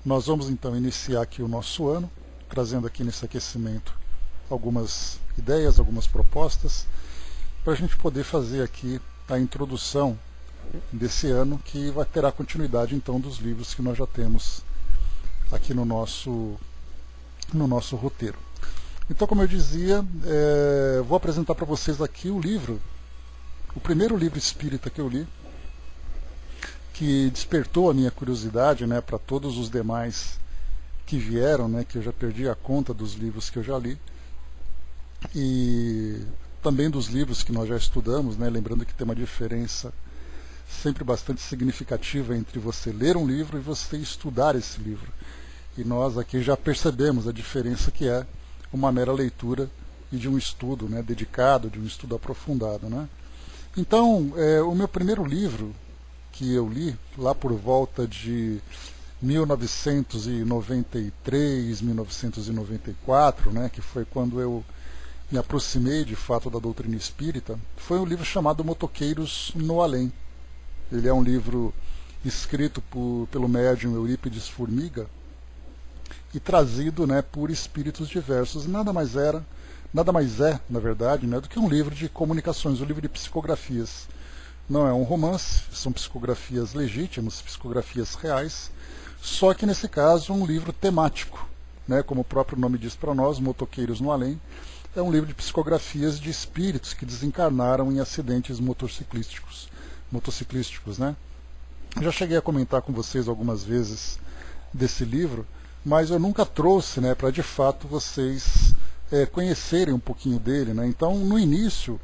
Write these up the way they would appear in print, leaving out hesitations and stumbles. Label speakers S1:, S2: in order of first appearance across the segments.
S1: Nós vamos então iniciar aqui o nosso ano, trazendo aqui nesse aquecimento algumas ideias, algumas propostas, para a gente poder fazer aqui a introdução desse ano, que terá continuidade então dos livros que nós já temos aqui no nosso roteiro. Então, como eu dizia, vou apresentar para vocês aqui o livro, o primeiro livro espírita que eu li, que despertou a minha curiosidade, né, para todos os demais que vieram, né, que eu já perdi a conta dos livros que eu já li, e também dos livros que nós já estudamos, né, lembrando que tem uma diferença sempre bastante significativa entre você ler um livro e você estudar esse livro. E nós aqui já percebemos a diferença que é uma mera leitura e de um estudo, né, dedicado, de um estudo aprofundado, né? Então, o meu primeiro livro que eu li, lá por volta de 1993, 1994, né, que foi quando eu me aproximei de fato da doutrina espírita, foi um livro chamado Motoqueiros no Além. Ele é um livro escrito pelo médium Eurípides Formiga e trazido, né, por espíritos diversos. Nada mais é, na verdade, né, do que um livro de comunicações, um livro de psicografias. Não é um romance, são psicografias legítimas, psicografias reais, só que nesse caso um livro temático, né, como o próprio nome diz para nós, Motoqueiros no Além, é um livro de psicografias de espíritos que desencarnaram em acidentes motociclísticos, né? Já cheguei a comentar com vocês algumas vezes desse livro, mas eu nunca trouxe, né, para de fato vocês conhecerem um pouquinho dele, né? Então, no início,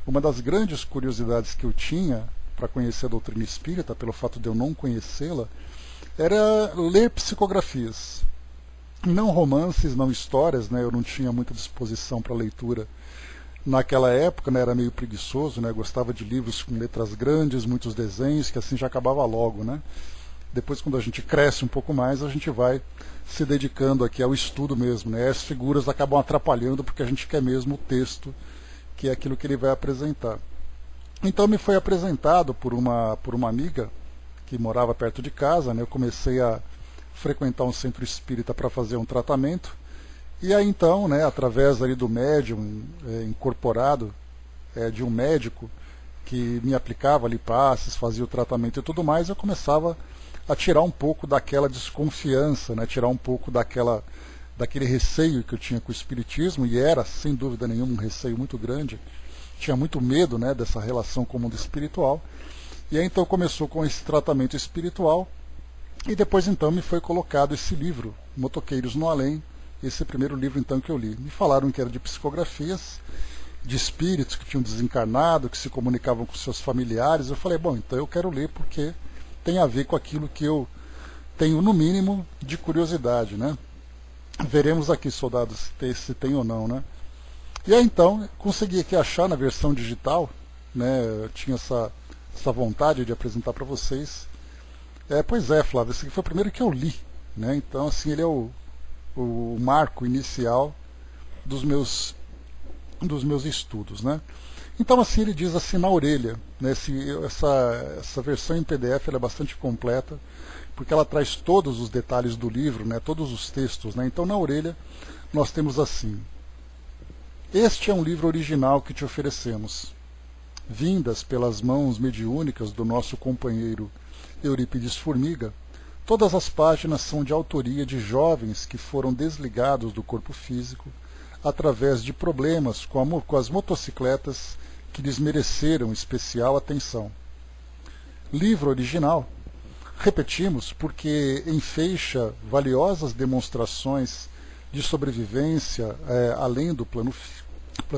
S1: uma das grandes curiosidades que eu tinha para conhecer a doutrina espírita, pelo fato de eu não conhecê-la, era ler psicografias. Não romances, não histórias, né? Eu não tinha muita disposição para leitura naquela época, né? Era meio preguiçoso, né? Gostava de livros com letras grandes, muitos desenhos, que assim já acabava logo, né? Depois, quando a gente cresce um pouco mais, a gente vai se dedicando aqui ao estudo mesmo, né? As figuras acabam atrapalhando porque a gente quer mesmo o texto, que é aquilo que ele vai apresentar. Então me foi apresentado por uma amiga que morava perto de casa, né? Eu comecei a frequentar um centro espírita para fazer um tratamento, e aí então, né, através ali do médium incorporado, de um médico que me aplicava ali passes, fazia o tratamento e tudo mais, eu começava a tirar um pouco daquela desconfiança, né, tirar um pouco daquele receio que eu tinha com o espiritismo, e era, sem dúvida nenhuma, um receio muito grande. Tinha muito medo, né, dessa relação com o mundo espiritual. E aí então começou com esse tratamento espiritual, e depois então me foi colocado esse livro, Motoqueiros no Além, esse primeiro livro então que eu li. Me falaram que era de psicografias, de espíritos que tinham desencarnado, que se comunicavam com seus familiares. Eu falei, bom, então eu quero ler porque tem a ver com aquilo que eu tenho, no mínimo, de curiosidade, né? Veremos aqui, soldados, se tem ou não, né? E aí então, consegui aqui achar na versão digital, né? Eu tinha essa vontade de apresentar para vocês. Pois é, Flávio, esse aqui foi o primeiro que eu li, né? Então, assim, ele é o marco inicial dos meus estudos, né? Então, assim, ele diz assim na orelha, né? Essa versão em PDF ela é bastante completa, porque ela traz todos os detalhes do livro, né? Todos os textos, né? Então, na orelha, nós temos assim: este é um livro original que te oferecemos, vindas pelas mãos mediúnicas do nosso companheiro Eurípides Formiga. Todas as páginas são de autoria de jovens que foram desligados do corpo físico através de problemas com as motocicletas que lhes mereceram especial atenção. Livro original, repetimos, porque enfeixa valiosas demonstrações de sobrevivência além do plano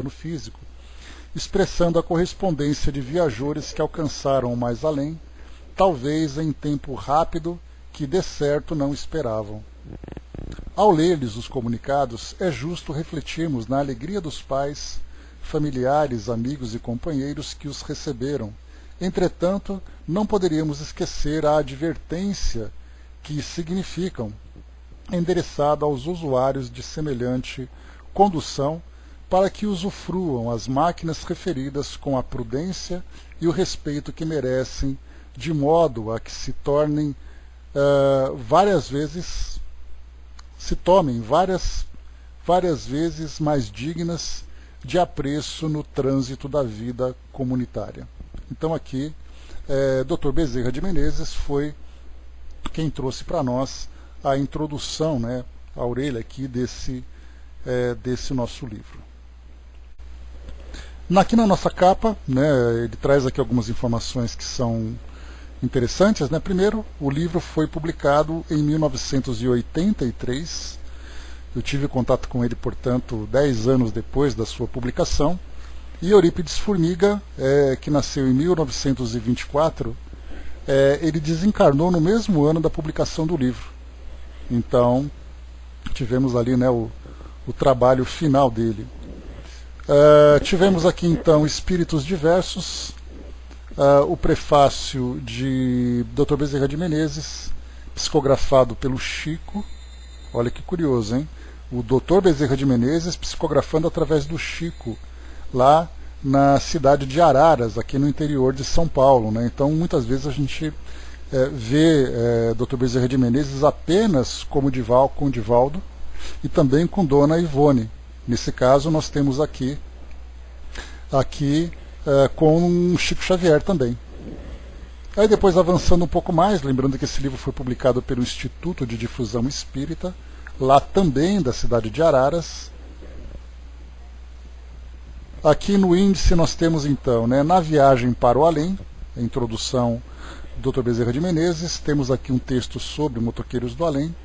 S1: físico, expressando a correspondência de viajores que alcançaram o mais além, talvez em tempo rápido que de certo não esperavam. Ao ler-lhes os comunicados, é justo refletirmos na alegria dos pais, familiares, amigos e companheiros que os receberam. Entretanto, não poderíamos esquecer a advertência que significam, endereçada aos usuários de semelhante condução, para que usufruam as máquinas referidas com a prudência e o respeito que merecem, de modo a que se tornem várias vezes se tornem várias vezes mais dignas de apreço no trânsito da vida comunitária. Então aqui, Dr. Bezerra de Menezes foi quem trouxe para nós a introdução, né, a orelha aqui desse nosso livro. Aqui na nossa capa, né, ele traz aqui algumas informações que são interessantes, né? Primeiro, o livro foi publicado em 1983. Eu tive contato com ele, portanto, 10 anos depois da sua publicação. E Eurípides Formiga, que nasceu em 1924, ele desencarnou no mesmo ano da publicação do livro. Então, tivemos ali, né, o trabalho final dele. Tivemos aqui, então, Espíritos Diversos, o prefácio de Dr. Bezerra de Menezes, psicografado pelo Chico. Olha que curioso, hein? O Dr. Bezerra de Menezes psicografando através do Chico, lá na cidade de Araras, aqui no interior de São Paulo, né? Então, muitas vezes a gente vê Dr. Bezerra de Menezes apenas como com Divaldo e também com Dona Ivone. Nesse caso, nós temos aqui com Chico Xavier também. Aí depois, avançando um pouco mais, lembrando que esse livro foi publicado pelo Instituto de Difusão Espírita, lá também da cidade de Araras. Aqui no índice nós temos então, né, Na Viagem para o Além, a introdução do Dr. Bezerra de Menezes, temos aqui um texto sobre Motoqueiros do Além,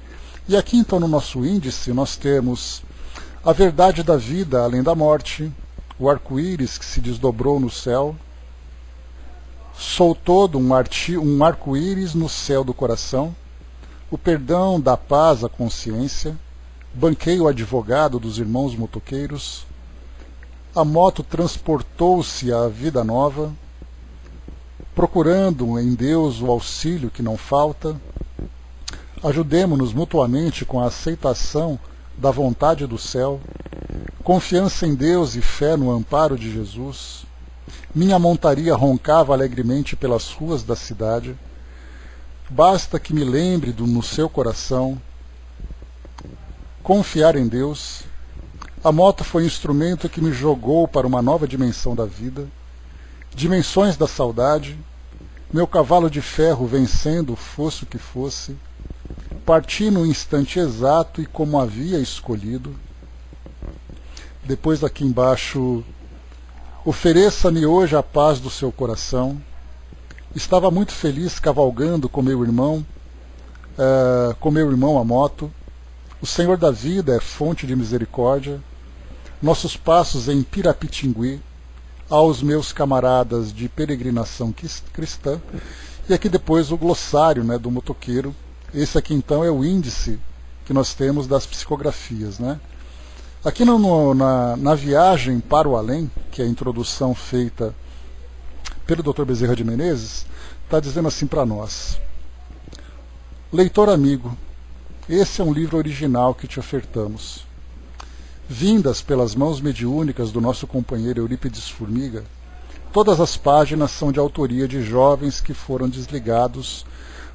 S1: e aqui então no nosso índice nós temos A Verdade da Vida Além da Morte, O Arco-Íris que se desdobrou no céu, Sou todo um arco-íris no céu do coração, O Perdão da Paz à Consciência, Banquei o Advogado dos Irmãos Motoqueiros, A Moto Transportou-se à Vida Nova, Procurando em Deus o auxílio que não falta, Ajudemo-nos mutuamente com a aceitação da vontade do céu, Confiança em Deus e fé no amparo de Jesus, Minha montaria roncava alegremente pelas ruas da cidade, Basta que me lembre no seu coração, Confiar em Deus, A moto foi instrumento que me jogou para uma nova dimensão da vida, dimensões da saudade, meu cavalo de ferro vencendo fosse o que fosse, parti no instante exato e como havia escolhido. Depois aqui embaixo, ofereça-me hoje a paz do seu coração. Estava muito feliz cavalgando com meu irmão a moto. O Senhor da vida é fonte de misericórdia. Nossos passos em Pirapitingui, aos meus camaradas de peregrinação cristã. E aqui depois o glossário, né, do motoqueiro. Esse aqui então é o índice que nós temos das psicografias, né? Aqui na Viagem para o Além, que é a introdução feita pelo Dr. Bezerra de Menezes, está dizendo assim para nós: Leitor amigo, esse é um livro original que te ofertamos. Vindas pelas mãos mediúnicas do nosso companheiro Eurípides Formiga, todas as páginas são de autoria de jovens que foram desligados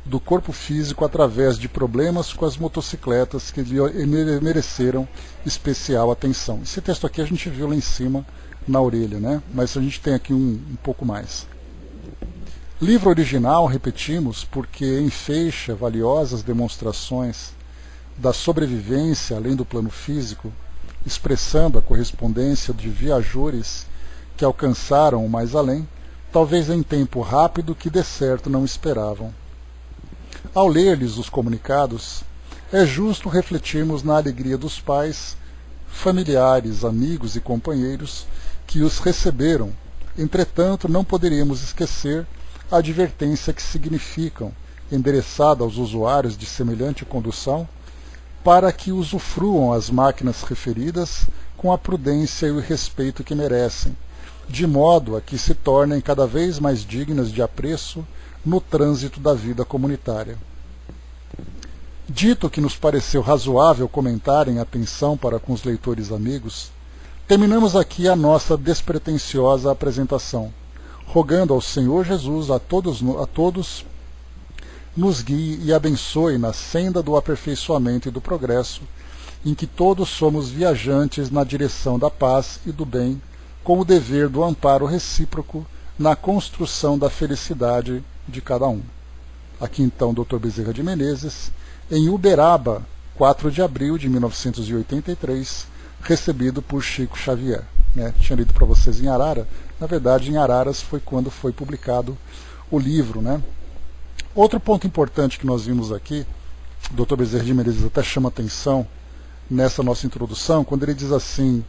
S1: do corpo físico através de problemas com as motocicletas que lhe mereceram especial atenção. Esse texto aqui a gente viu lá em cima na orelha, né? Mas a gente tem aqui um pouco mais. Livro original, repetimos, porque enfeixa valiosas demonstrações da sobrevivência além do plano físico, expressando a correspondência de viajores que alcançaram o mais além, talvez em tempo rápido que de certo não esperavam. Ao ler-lhes os comunicados, é justo refletirmos na alegria dos pais, familiares, amigos e companheiros que os receberam. Entretanto, não poderíamos esquecer a advertência que significam, endereçada aos usuários de semelhante condução, para que usufruam as máquinas referidas com a prudência e o respeito que merecem, de modo a que se tornem cada vez mais dignas de apreço no trânsito da vida comunitária. Dito que nos pareceu razoável comentar em atenção para com os leitores amigos, terminamos aqui a nossa despretensiosa apresentação, rogando ao Senhor Jesus a todos nos guie e abençoe na senda do aperfeiçoamento e do progresso, em que todos somos viajantes na direção da paz e do bem, com o dever do amparo recíproco na construção da felicidade de cada um. Aqui então, Dr. Bezerra de Menezes, em Uberaba, 4 de abril de 1983, recebido por Chico Xavier. Tinha lido para vocês em Arara. Na verdade, em Araras foi quando foi publicado o livro. Outro ponto importante que nós vimos aqui, o Dr. Bezerra de Menezes até chama atenção nessa nossa introdução, quando ele diz assim: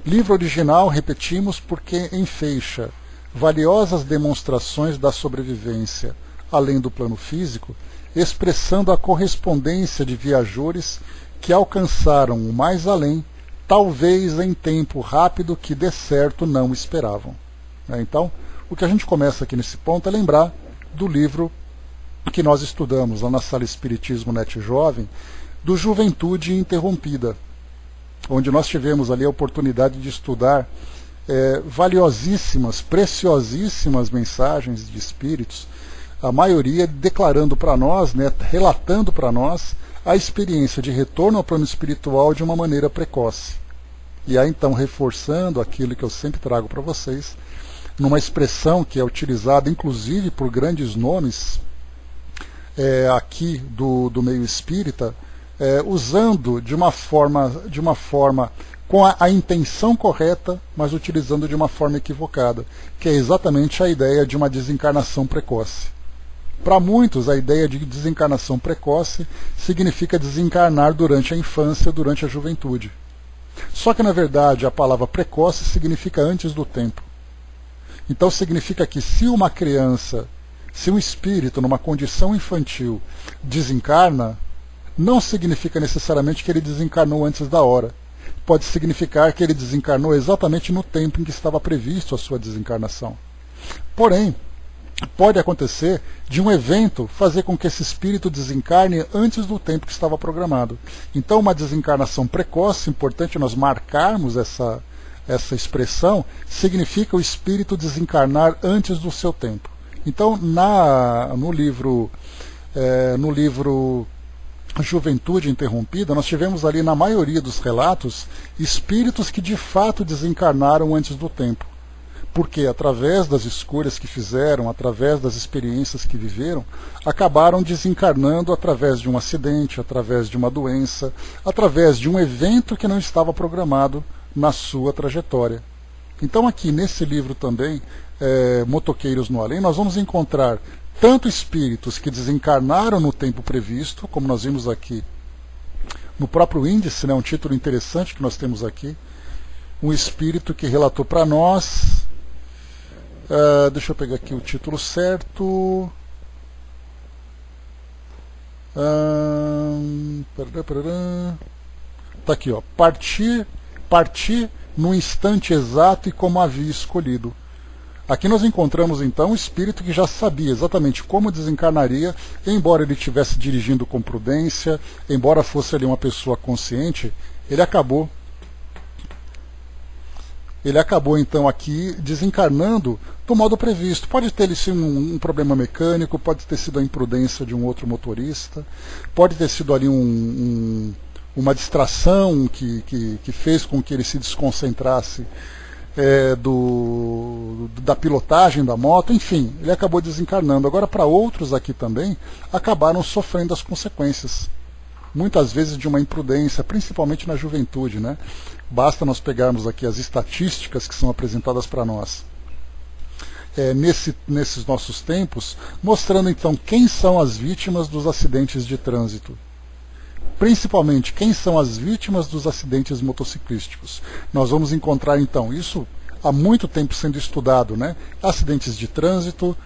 S1: livro original, repetimos, porque enfeixa valiosas demonstrações da sobrevivência além do plano físico, expressando a correspondência de viajores que alcançaram o mais além, talvez em tempo rápido que de certo não esperavam. Então, o que a gente começa aqui nesse ponto é lembrar do livro que nós estudamos lá na Sala Espiritismo Net Jovem, do Juventude Interrompida, onde nós tivemos ali a oportunidade de estudar valiosíssimas, preciosíssimas mensagens de espíritos, a maioria declarando para nós, relatando para nós a experiência de retorno ao plano espiritual de uma maneira precoce. E aí então reforçando aquilo que eu sempre trago para vocês, numa expressão que é utilizada inclusive por grandes nomes aqui do meio espírita, usando de uma forma com a intenção correta, mas utilizando de uma forma equivocada, que é exatamente a ideia de uma desencarnação precoce. Para muitos, a ideia de desencarnação precoce significa desencarnar durante a infância, durante a juventude. Só que, na verdade, a palavra precoce significa antes do tempo. Então significa que se uma criança, se um espírito numa condição infantil desencarna, não significa necessariamente que ele desencarnou antes da hora. Pode significar que ele desencarnou exatamente no tempo em que estava previsto a sua desencarnação. Porém, pode acontecer de um evento fazer com que esse espírito desencarne antes do tempo que estava programado. Então, uma desencarnação precoce, importante nós marcarmos essa expressão, significa o espírito desencarnar antes do seu tempo. Então, no livro Juventude Interrompida, nós tivemos ali, na maioria dos relatos, espíritos que de fato desencarnaram antes do tempo. Porque, através das escolhas que fizeram, através das experiências que viveram, acabaram desencarnando através de um acidente, através de uma doença, através de um evento que não estava programado na sua trajetória. Então, aqui nesse livro também, Motoqueiros no Além, nós vamos encontrar tanto espíritos que desencarnaram no tempo previsto, como nós vimos aqui no próprio índice, um título interessante que nós temos aqui, um espírito que relatou para nós, deixa eu pegar aqui o título certo, está aqui, partir no instante exato e como havia escolhido. Aqui nós encontramos então um espírito que já sabia exatamente como desencarnaria, embora ele estivesse dirigindo com prudência, embora fosse ali uma pessoa consciente, ele acabou então aqui desencarnando do modo previsto. Pode ter sido um problema mecânico, pode ter sido a imprudência de um outro motorista, pode ter sido ali uma distração que fez com que ele se desconcentrasse da pilotagem da moto, enfim, ele acabou desencarnando. Agora, para outros aqui também, acabaram sofrendo as consequências, muitas vezes de uma imprudência, principalmente na juventude, Basta nós pegarmos aqui as estatísticas que são apresentadas para nós nesses nossos tempos, mostrando então quem são as vítimas dos acidentes de trânsito. Principalmente, quem são as vítimas dos acidentes motociclísticos. Nós vamos encontrar, então, isso há muito tempo sendo estudado, Acidentes de trânsito,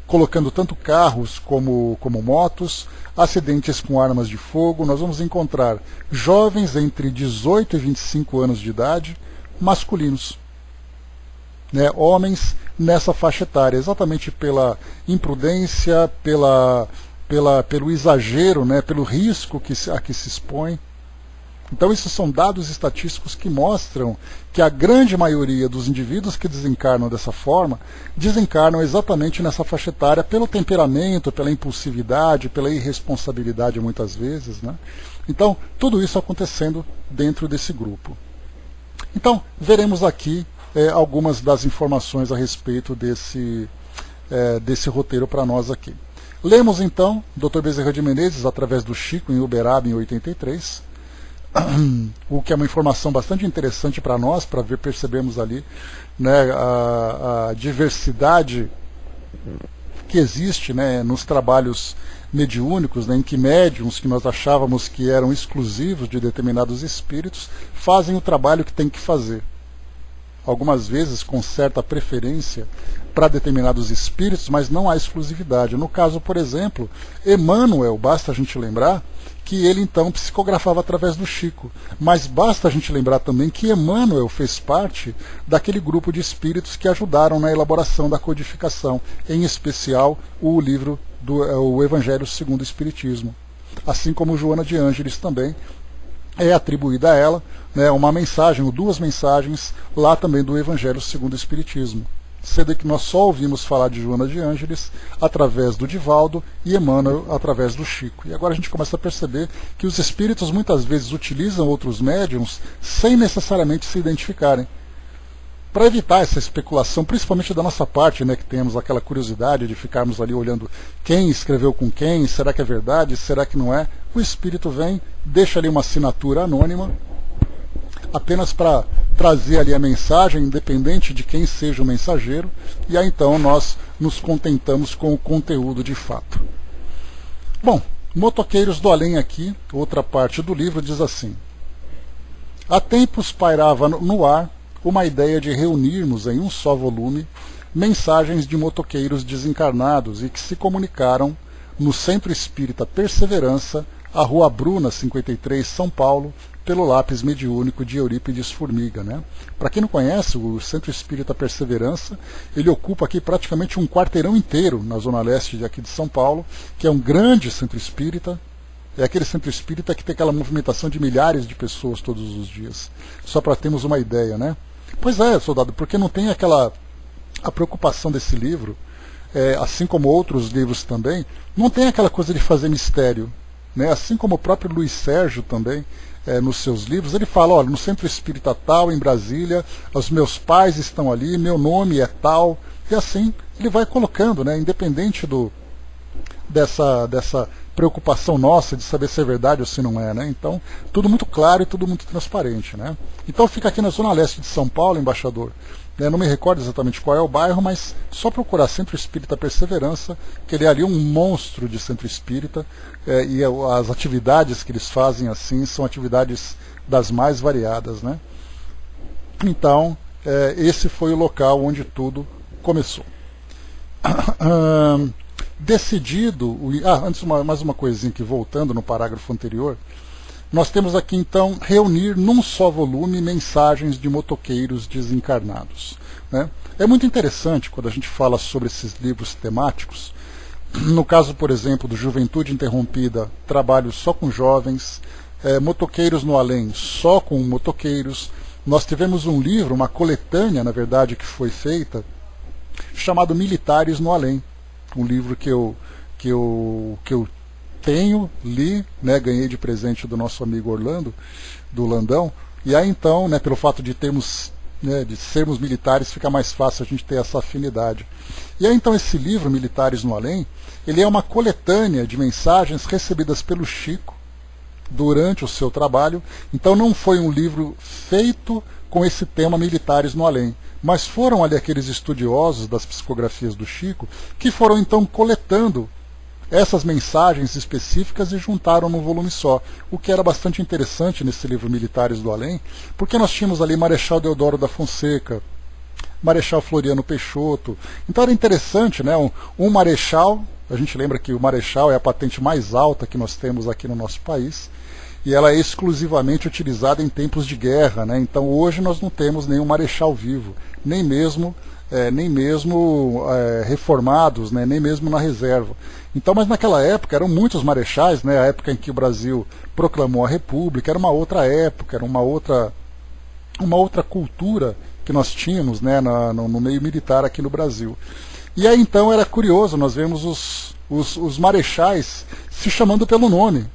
S1: colocando tanto carros como motos, acidentes com armas de fogo. Nós vamos encontrar jovens entre 18 e 25 anos de idade, masculinos. Homens nessa faixa etária, exatamente pela imprudência, pelo exagero, pelo risco a que se expõe. Então isso são dados estatísticos que mostram que a grande maioria dos indivíduos que desencarnam dessa forma, desencarnam exatamente nessa faixa etária pelo temperamento, pela impulsividade, pela irresponsabilidade muitas vezes, né? Então, tudo isso acontecendo dentro desse grupo. Então, veremos aqui algumas das informações a respeito desse roteiro para nós aqui. Lemos então Dr. Bezerra de Menezes através do Chico em Uberaba em 83, o que é uma informação bastante interessante para nós, para percebermos ali, né, a diversidade que existe, né, nos trabalhos mediúnicos, né, em que médiums que nós achávamos que eram exclusivos de determinados espíritos fazem o trabalho que tem que fazer. Algumas vezes com certa preferência para determinados espíritos, mas não há exclusividade. No caso, por exemplo, Emmanuel, basta a gente lembrar que ele então psicografava através do Chico, mas basta a gente lembrar também que Emmanuel fez parte daquele grupo de espíritos que ajudaram na elaboração da codificação, em especial o livro o Evangelho segundo o Espiritismo, assim como Joana de Ângeles também é atribuída a ela, né, uma mensagem ou duas mensagens lá também do Evangelho segundo o Espiritismo, sendo que nós só ouvimos falar de Joana de Ângeles através do Divaldo e Emmanuel através do Chico. E agora a gente começa a perceber que os espíritos muitas vezes utilizam outros médiums sem necessariamente se identificarem, para evitar essa especulação, principalmente da nossa parte, né, que temos aquela curiosidade de ficarmos ali olhando quem escreveu com quem, será que é verdade, será que não é? O espírito vem, deixa ali uma assinatura anônima, apenas para trazer ali a mensagem, independente de quem seja o mensageiro, e aí então nós nos contentamos com o conteúdo de fato. Bom, Motoqueiros do Além aqui, outra parte do livro, diz assim: há tempos pairava no ar uma ideia de reunirmos em um só volume mensagens de motoqueiros desencarnados e que se comunicaram no Centro Espírita Perseverança, a Rua Bruna 53, São Paulo, pelo lápis mediúnico de Eurípides Formiga, né? Para quem não conhece, o Centro Espírita Perseverança, ele ocupa aqui praticamente um quarteirão inteiro na zona leste de aqui de São Paulo, que é um grande centro espírita. É aquele centro espírita que tem aquela movimentação de milhares de pessoas todos os dias. Só para termos uma ideia, né? Pois é, soldado, porque não tem a preocupação desse livro, assim como outros livros também, não tem aquela coisa de fazer mistério, né? Assim como o próprio Luiz Sérgio também, nos seus livros, ele fala, olha, no Centro Espírita tal, em Brasília, os meus pais estão ali, meu nome é tal, e assim ele vai colocando, né? Independente dessa preocupação nossa de saber se é verdade ou se não é, né? Então, tudo muito claro e tudo muito transparente, né? Então fica aqui na zona leste de São Paulo, embaixador. Não me recordo exatamente qual é o bairro, mas só procurar Centro Espírita Perseverança, que ele é ali um monstro de centro espírita, e as atividades que eles fazem assim são atividades das mais variadas, né? Então, esse foi o local onde tudo começou. Decidido, antes mais uma coisinha aqui, voltando no parágrafo anterior, nós temos aqui então reunir num só volume mensagens de motoqueiros desencarnados, né? É muito interessante quando a gente fala sobre esses livros temáticos. No caso, por exemplo, do Juventude Interrompida, trabalho só com jovens, Motoqueiros no Além, só com motoqueiros. Nós tivemos um livro, uma coletânea, na verdade, que foi feita, chamado Militares no Além. Um livro que eu tenho, li, né, ganhei de presente do nosso amigo Orlando, do Landão, e aí então, né, pelo fato de termos, né, de sermos militares, fica mais fácil a gente ter essa afinidade. E aí então esse livro, Militares no Além, ele é uma coletânea de mensagens recebidas pelo Chico durante o seu trabalho. Então não foi um livro feito com esse tema Militares no Além, mas foram ali aqueles estudiosos das psicografias do Chico que foram então coletando essas mensagens específicas e juntaram num volume só, o que era bastante interessante nesse livro Militares do Além, porque nós tínhamos ali Marechal Deodoro da Fonseca, Marechal Floriano Peixoto. Então era interessante, né? Um marechal, a gente lembra que o marechal é a patente mais alta que nós temos aqui no nosso país, e ela é exclusivamente utilizada em tempos de guerra, né? Então hoje nós não temos nenhum marechal vivo, nem mesmo nem mesmo reformados, né, nem mesmo na reserva. Então, mas naquela época eram muitos marechais, né, a época em que o Brasil proclamou a República, era uma outra época, era uma outra cultura que nós tínhamos, né, no meio militar aqui no Brasil. E aí então era curioso, nós vemos os marechais se chamando pelo nome.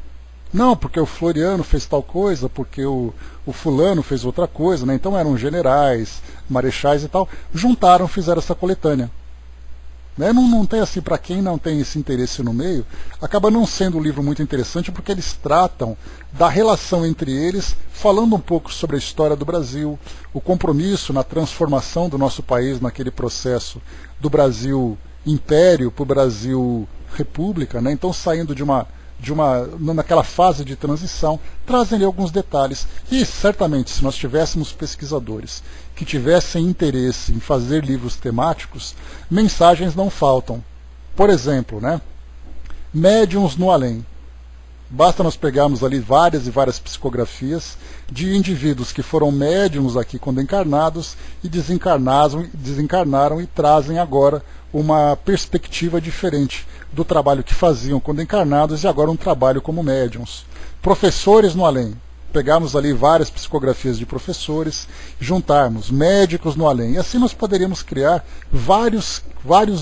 S1: Não, porque o Floriano fez tal coisa, porque o fulano fez outra coisa, né? Então eram generais, marechais e tal, juntaram, fizeram essa coletânea. Né? Não tem assim, para quem não tem esse interesse no meio, acaba não sendo um livro muito interessante, porque eles tratam da relação entre eles, falando um pouco sobre a história do Brasil, o compromisso na transformação do nosso país naquele processo do Brasil Império para o Brasil República, né? Então saindo naquela fase de transição, trazem ali alguns detalhes. E certamente, se nós tivéssemos pesquisadores que tivessem interesse em fazer livros temáticos, mensagens não faltam. Por exemplo, né, médiuns no além. Basta nós pegarmos ali várias e várias psicografias de indivíduos que foram médiuns aqui quando encarnados e desencarnaram e trazem agora uma perspectiva diferente do trabalho que faziam quando encarnados e agora um trabalho como médiuns. Professores no além. Pegarmos ali várias psicografias de professores, juntarmos médicos no além. E assim nós poderíamos criar vários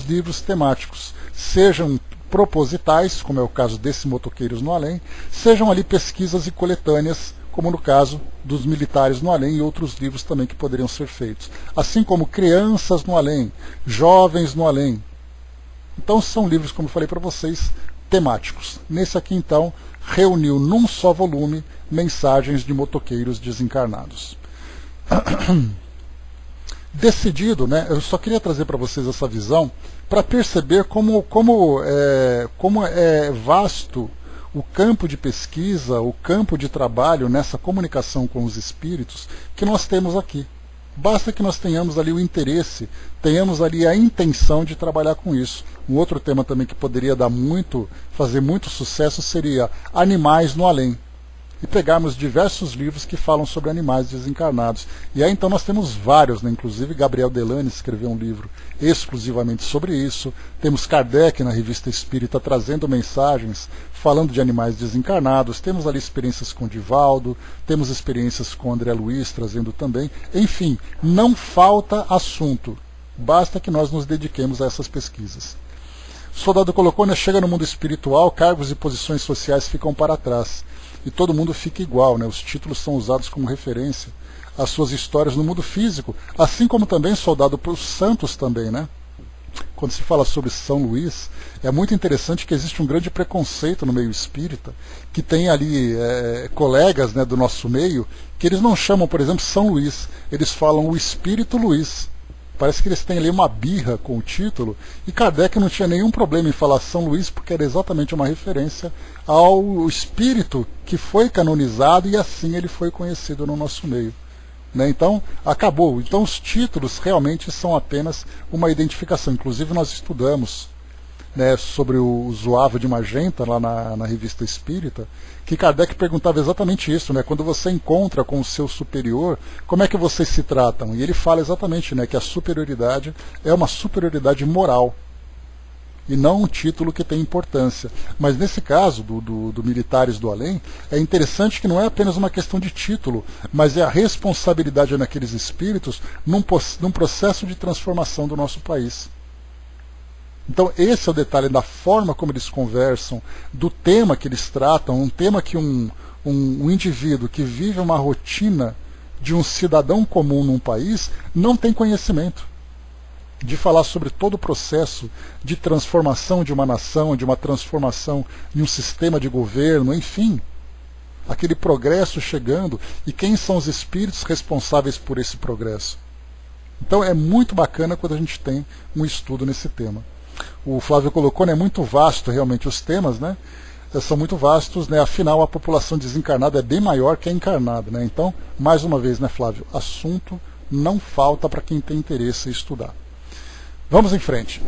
S1: livros temáticos, sejam propositais, como é o caso desse Motoqueiros no Além, sejam ali pesquisas e coletâneas, como no caso dos Militares no Além e outros livros também que poderiam ser feitos. Assim como Crianças no Além, Jovens no Além. Então são livros, como eu falei para vocês, temáticos. Nesse aqui, então, reuniu num só volume mensagens de motoqueiros desencarnados. Decidido, né, eu só queria trazer para vocês essa visão para perceber como é vasto o campo de pesquisa, o campo de trabalho nessa comunicação com os espíritos que nós temos aqui. Basta que nós tenhamos ali o interesse, tenhamos ali a intenção de trabalhar com isso. Um outro tema também que poderia fazer muito sucesso seria Animais no Além. E pegarmos diversos livros que falam sobre animais desencarnados. E aí então nós temos vários, né? Inclusive Gabriel Delane escreveu um livro exclusivamente sobre isso. Temos Kardec na Revista Espírita trazendo mensagens falando de animais desencarnados. Temos ali experiências com Divaldo, temos experiências com André Luiz trazendo também. Enfim, não falta assunto. Basta que nós nos dediquemos a essas pesquisas. O soldado colocou, né, chega no mundo espiritual, cargos e posições sociais ficam para trás. E todo mundo fica igual, né? Os títulos são usados como referência às suas histórias no mundo físico, assim como também soldado para os santos também, né? Quando se fala sobre São Luís, é muito interessante que existe um grande preconceito no meio espírita, que tem ali colegas, né, do nosso meio, que eles não chamam, por exemplo, São Luís, eles falam o Espírito Luís. Parece que eles têm ali uma birra com o título, e Kardec não tinha nenhum problema em falar São Luís, porque era exatamente uma referência ao espírito que foi canonizado e assim ele foi conhecido no nosso meio. Né? Então, acabou. Então, os títulos realmente são apenas uma identificação. Inclusive, nós estudamos, né, sobre o Zoava de Magenta, lá na Revista Espírita, que Kardec perguntava exatamente isso, né? Quando você encontra com o seu superior, como é que vocês se tratam? E ele fala exatamente, né, que a superioridade é uma superioridade moral, e não um título que tem importância. Mas nesse caso, do Militares do Além, é interessante que não é apenas uma questão de título, mas é a responsabilidade naqueles espíritos num processo de transformação do nosso país. Então esse é o detalhe da forma como eles conversam, do tema que eles tratam, um tema que um indivíduo que vive uma rotina de um cidadão comum num país não tem conhecimento. De falar sobre todo o processo de transformação de uma nação, de uma transformação de um sistema de governo, enfim, aquele progresso chegando e quem são os espíritos responsáveis por esse progresso. Então é muito bacana quando a gente tem um estudo nesse tema. O Flávio colocou, né, muito vasto realmente os temas, né, são muito vastos, né, afinal a população desencarnada é bem maior que a encarnada, né, então, mais uma vez, né, Flávio, assunto não falta para quem tem interesse em estudar. Vamos em frente.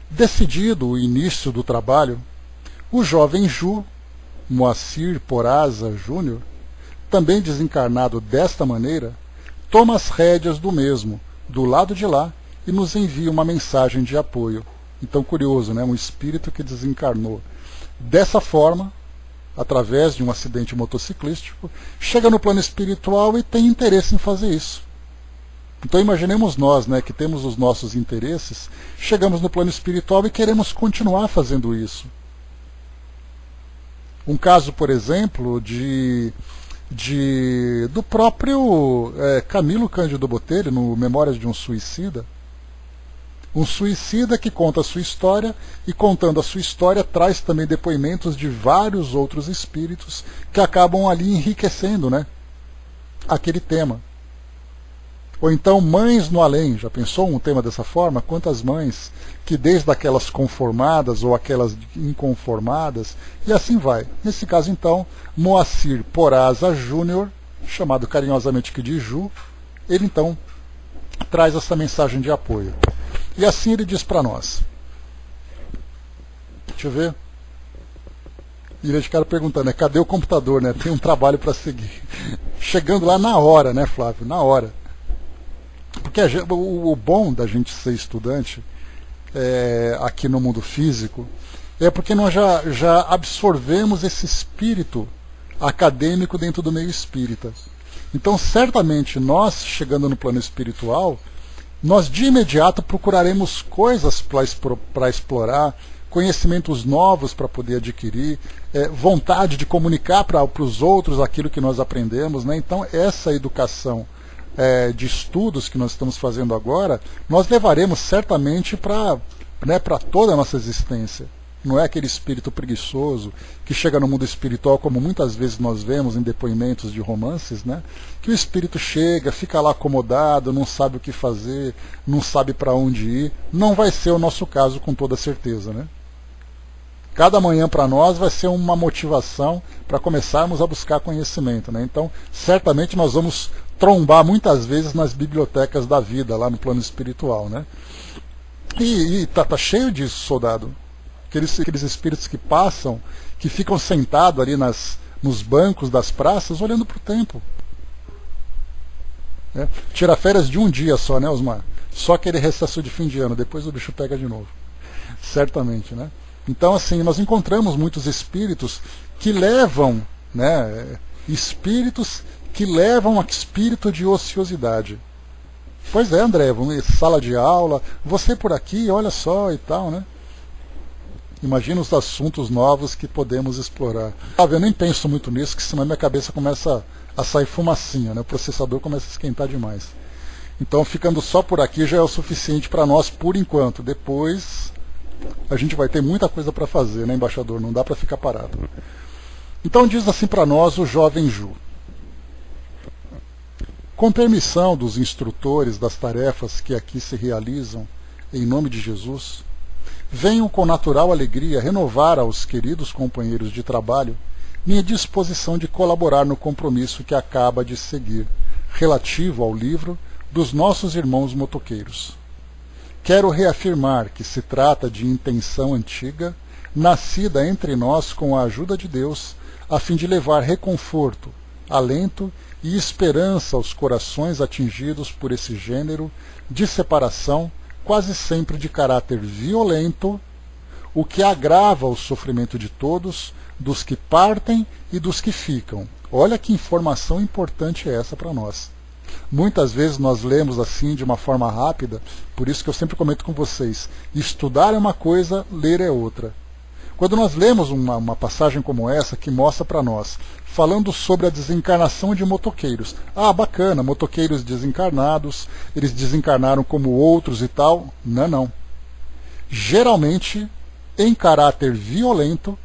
S1: Decidido o início do trabalho, o jovem Ju, Moacir Poraza Júnior, também desencarnado desta maneira, toma as rédeas do mesmo, do lado de lá e nos envia uma mensagem de apoio. Então, curioso, né? Um espírito que desencarnou dessa forma, através de um acidente motociclístico, chega no plano espiritual e tem interesse em fazer isso. Então imaginemos nós, né, que temos os nossos interesses, chegamos no plano espiritual e queremos continuar fazendo isso. Um caso, por exemplo, do próprio Camilo Cândido Botelho, no Memórias de um Suicida. Um suicida que conta a sua história, e contando a sua história traz também depoimentos de vários outros espíritos que acabam ali enriquecendo, né, aquele tema. Ou então Mães no Além. Já pensou um tema dessa forma? Quantas mães que desde aquelas conformadas ou aquelas inconformadas, e assim vai. Nesse caso então, Moacir Poraza Júnior, chamado carinhosamente aqui de Ju, ele então traz essa mensagem de apoio. E assim ele diz para nós. Deixa eu ver. E vejo o cara perguntando, né, cadê o computador, né? Tem um trabalho para seguir. Chegando lá na hora, né, Flávio? Na hora. Porque o bom da gente ser estudante aqui no mundo físico é porque nós já absorvemos esse espírito acadêmico dentro do meio espírita. Então, certamente, nós, chegando no plano espiritual, nós de imediato procuraremos coisas para explorar, conhecimentos novos para poder adquirir, vontade de comunicar para os outros aquilo que nós aprendemos, né? Então, essa educação de estudos que nós estamos fazendo agora, nós levaremos certamente para toda a nossa existência. Não é aquele espírito preguiçoso que chega no mundo espiritual, como muitas vezes nós vemos em depoimentos de romances, né? Que o espírito chega, fica lá acomodado, não sabe o que fazer, não sabe para onde ir. Não vai ser o nosso caso, com toda certeza, né? Cada manhã para nós vai ser uma motivação para começarmos a buscar conhecimento, né? Então, certamente nós vamos trombar muitas vezes nas bibliotecas da vida, lá no plano espiritual, né? E tá cheio disso, soldado. Aqueles espíritos que passam, que ficam sentados ali nos bancos das praças, olhando para o tempo. Tira férias de um dia só, né, Osmar? Só aquele recesso de fim de ano, depois o bicho pega de novo. Certamente, né? Então, assim, nós encontramos muitos espíritos que levam, né, espíritos que levam a espírito de ociosidade. Pois é, André, sala de aula, você por aqui, olha só e tal, né? Imagina os assuntos novos que podemos explorar. Eu nem penso muito nisso, que senão minha cabeça começa a sair fumacinha, né? O processador começa a esquentar demais. Então, ficando só por aqui já é o suficiente para nós por enquanto. Depois a gente vai ter muita coisa para fazer, né, embaixador? Não dá para ficar parado. Então diz assim para nós o jovem Ju. Com permissão dos instrutores das tarefas que aqui se realizam, em nome de Jesus, venho com natural alegria renovar aos queridos companheiros de trabalho minha disposição de colaborar no compromisso que acaba de seguir, relativo ao livro dos nossos irmãos motoqueiros. Quero reafirmar que se trata de intenção antiga, nascida entre nós com a ajuda de Deus, a fim de levar reconforto, alento e esperança aos corações atingidos por esse gênero de separação, quase sempre de caráter violento, o que agrava o sofrimento de todos, dos que partem e dos que ficam. Olha que informação importante é essa para nós. Muitas vezes nós lemos assim de uma forma rápida, por isso que eu sempre comento com vocês, estudar é uma coisa, ler é outra. Quando nós lemos uma passagem como essa, que mostra para nós, falando sobre a desencarnação de motoqueiros. Ah, bacana, motoqueiros desencarnados, eles desencarnaram como outros e tal. Não. Geralmente, em caráter violento,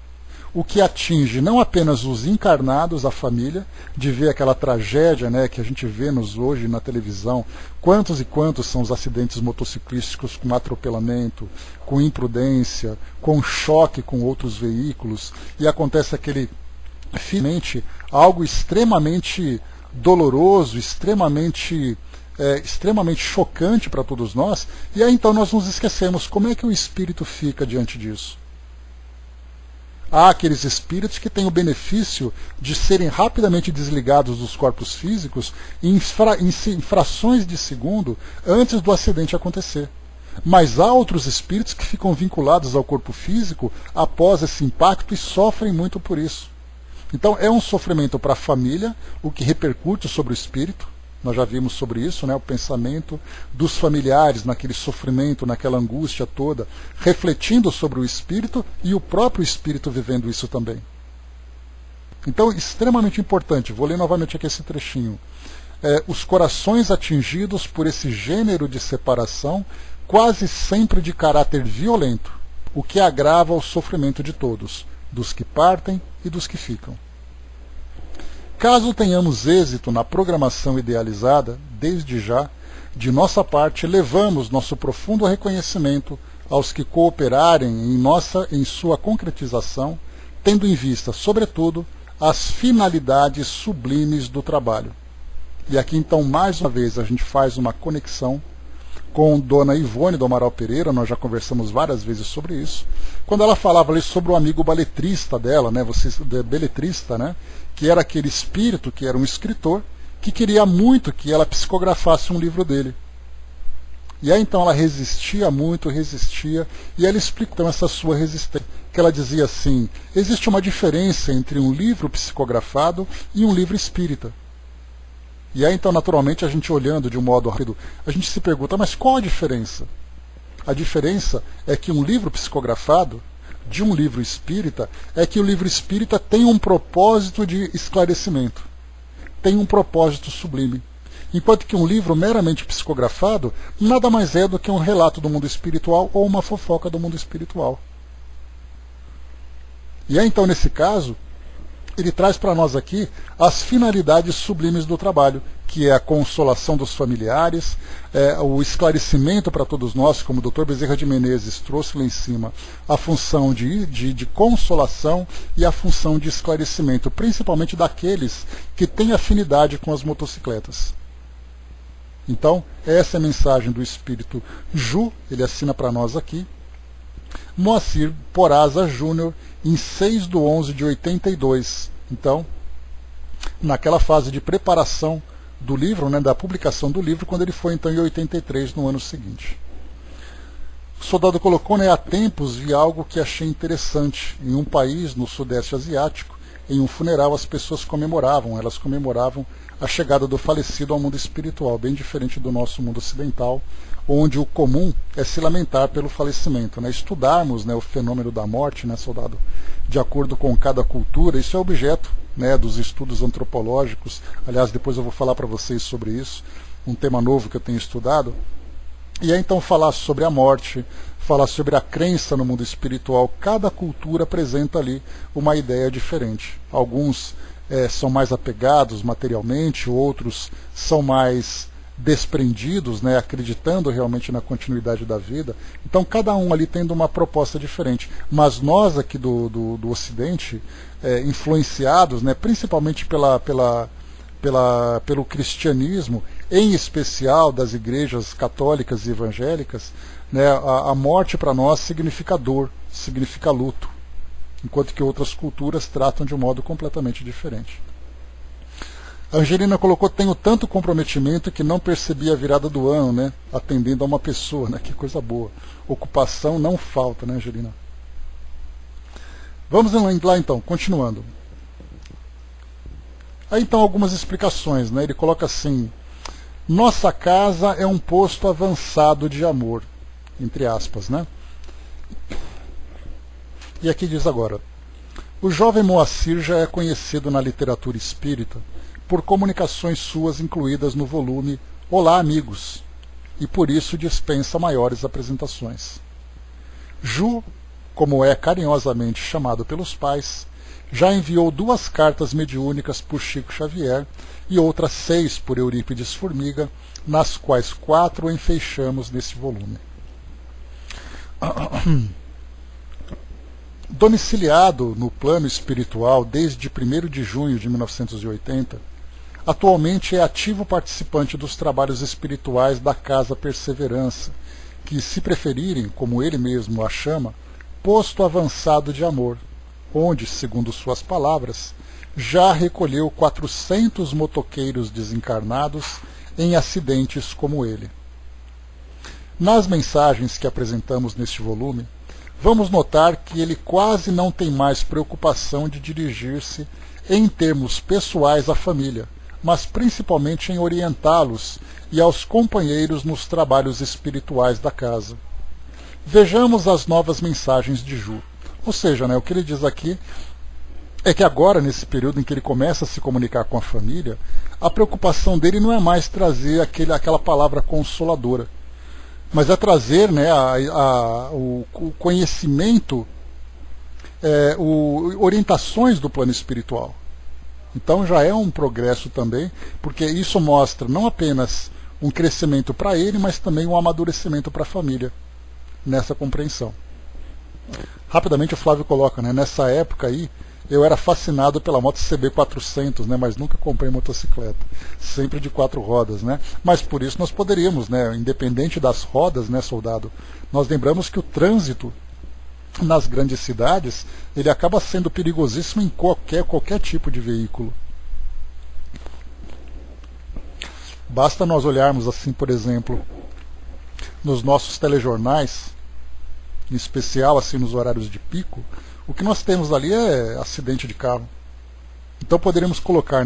S1: o que atinge não apenas os encarnados, a família, de ver aquela tragédia, né, que a gente vê hoje na televisão, quantos e quantos são os acidentes motociclísticos com atropelamento, com imprudência, com choque com outros veículos, e acontece finalmente, algo extremamente doloroso, extremamente chocante para todos nós, e aí então nós nos esquecemos como é que o espírito fica diante disso. Há aqueles espíritos que têm o benefício de serem rapidamente desligados dos corpos físicos em frações de segundo antes do acidente acontecer. Mas há outros espíritos que ficam vinculados ao corpo físico após esse impacto e sofrem muito por isso. Então é um sofrimento para a família, o que repercute sobre o espírito. Nós já vimos sobre isso, né? O pensamento dos familiares naquele sofrimento, naquela angústia toda, refletindo sobre o espírito e o próprio espírito vivendo isso também. Então, extremamente importante, vou ler novamente aqui esse trechinho. Os corações atingidos por esse gênero de separação, quase sempre de caráter violento, o que agrava o sofrimento de todos, dos que partem e dos que ficam. Caso tenhamos êxito na programação idealizada, desde já, de nossa parte, levamos nosso profundo reconhecimento aos que cooperarem em sua concretização, tendo em vista, sobretudo, as finalidades sublimes do trabalho. E aqui, então, mais uma vez, a gente faz uma conexão com Dona Ivone do Amaral Pereira, nós já conversamos várias vezes sobre isso, quando ela falava ali sobre o amigo beletrista dela, né, beletrista, né, que era aquele espírito, que era um escritor, que queria muito que ela psicografasse um livro dele. E aí então ela resistia muito, e ela explicou essa sua resistência, que ela dizia assim, existe uma diferença entre um livro psicografado e um livro espírita. E aí, então, naturalmente, a gente olhando de um modo rápido, a gente se pergunta, mas qual a diferença? A diferença é que um livro psicografado, de um livro espírita, é que o livro espírita tem um propósito de esclarecimento, tem um propósito sublime. Enquanto que um livro meramente psicografado, nada mais é do que um relato do mundo espiritual ou uma fofoca do mundo espiritual. E aí, então, nesse caso, ele traz para nós aqui as finalidades sublimes do trabalho, que é a consolação dos familiares, o esclarecimento para todos nós, como o Dr. Bezerra de Menezes trouxe lá em cima, a função de consolação e a função de esclarecimento, principalmente daqueles que têm afinidade com as motocicletas. Então, essa é a mensagem do Espírito Ju, ele assina para nós aqui, Moacir Poraza Júnior, em 6/11/82. Então, naquela fase de preparação do livro, né, da publicação do livro, quando ele foi então em 83, no ano seguinte. O soldado colocou, né, há tempos vi algo que achei interessante. Em um país no Sudeste Asiático, em um funeral, as pessoas comemoravam a chegada do falecido ao mundo espiritual, bem diferente do nosso mundo ocidental, onde o comum é se lamentar pelo falecimento, né? Estudarmos, né, o fenômeno da morte, né, soldado, de acordo com cada cultura, isso é objeto, né, dos estudos antropológicos. Aliás, depois eu vou falar para vocês sobre isso, um tema novo que eu tenho estudado. E é então falar sobre a morte, falar sobre a crença no mundo espiritual. Cada cultura apresenta ali uma ideia diferente. Alguns são mais apegados materialmente, outros são mais desprendidos, né, acreditando realmente na continuidade da vida. Então cada um ali tendo uma proposta diferente. Mas nós aqui do Ocidente, influenciados, né, principalmente pelo cristianismo, em especial das igrejas católicas e evangélicas, né, a morte para nós significa dor, significa luto, enquanto que outras culturas tratam de um modo completamente diferente. A Angelina colocou, tenho tanto comprometimento que não percebi a virada do ano, né, atendendo a uma pessoa, né, que coisa boa. Ocupação não falta, né, Angelina? Vamos lá então, continuando. Aí então algumas explicações, né? Ele coloca assim, nossa casa é um posto avançado de amor, entre aspas, né? E aqui diz agora, o jovem Moacir já é conhecido na literatura espírita por comunicações suas incluídas no volume Olá Amigos, e por isso dispensa maiores apresentações. Ju, como é carinhosamente chamado pelos pais, já enviou 2 cartas mediúnicas por Chico Xavier e outras 6 por Eurípides Formiga, nas quais 4 enfeixamos nesse volume. Domiciliado no plano espiritual desde 1º de junho de 1980, atualmente é ativo participante dos trabalhos espirituais da Casa Perseverança, que, se preferirem, como ele mesmo a chama, posto avançado de amor, onde, segundo suas palavras, já recolheu 400 motoqueiros desencarnados em acidentes como ele. Nas mensagens que apresentamos neste volume, vamos notar que ele quase não tem mais preocupação de dirigir-se em termos pessoais à família, mas principalmente em orientá-los e aos companheiros nos trabalhos espirituais da casa. Vejamos as novas mensagens de Ju. Ou seja, o que ele diz aqui é que agora, nesse período em que ele começa a se comunicar com a família, a preocupação dele não é mais trazer aquela palavra consoladora, mas é trazer o conhecimento, orientações do plano espiritual. Então já é um progresso também, porque isso mostra não apenas um crescimento para ele, mas também um amadurecimento para a família nessa compreensão. Rapidamente o Flávio coloca, nessa época aí, eu era fascinado pela moto CB400, mas nunca comprei motocicleta, sempre de 4 rodas, Mas por isso nós poderíamos, independente das rodas, soldado, nós lembramos que o trânsito nas grandes cidades, ele acaba sendo perigosíssimo em qualquer tipo de veículo. Basta nós olharmos assim, por exemplo, nos nossos telejornais, em especial assim nos horários de pico, o que nós temos ali é acidente de carro. Então poderíamos colocar,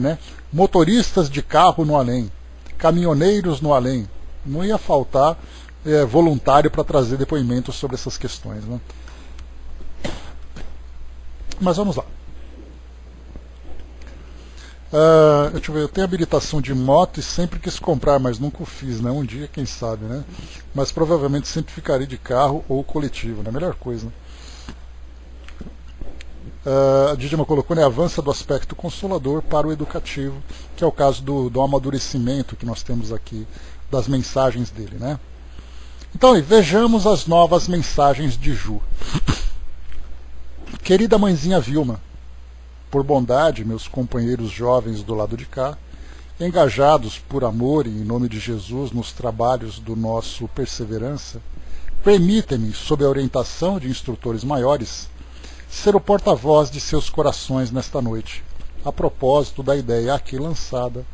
S1: motoristas de carro no além, caminhoneiros no além. Não ia faltar voluntário para trazer depoimentos sobre essas questões. Mas vamos lá. Deixa eu ver, eu tenho habilitação de moto e sempre quis comprar, mas nunca o fiz, Um dia, quem sabe, Mas provavelmente sempre ficarei de carro ou coletivo, A melhor coisa, A Dídima colocou, avança do aspecto consolador para o educativo, que é o caso do amadurecimento que nós temos aqui, das mensagens dele, Então, vejamos as novas mensagens de Ju. Querida mãezinha Vilma, por bondade, meus companheiros jovens do lado de cá, engajados por amor e em nome de Jesus nos trabalhos do nosso Perseverança, permitem-me, sob a orientação de instrutores maiores, ser o porta-voz de seus corações nesta noite, a propósito da ideia aqui lançada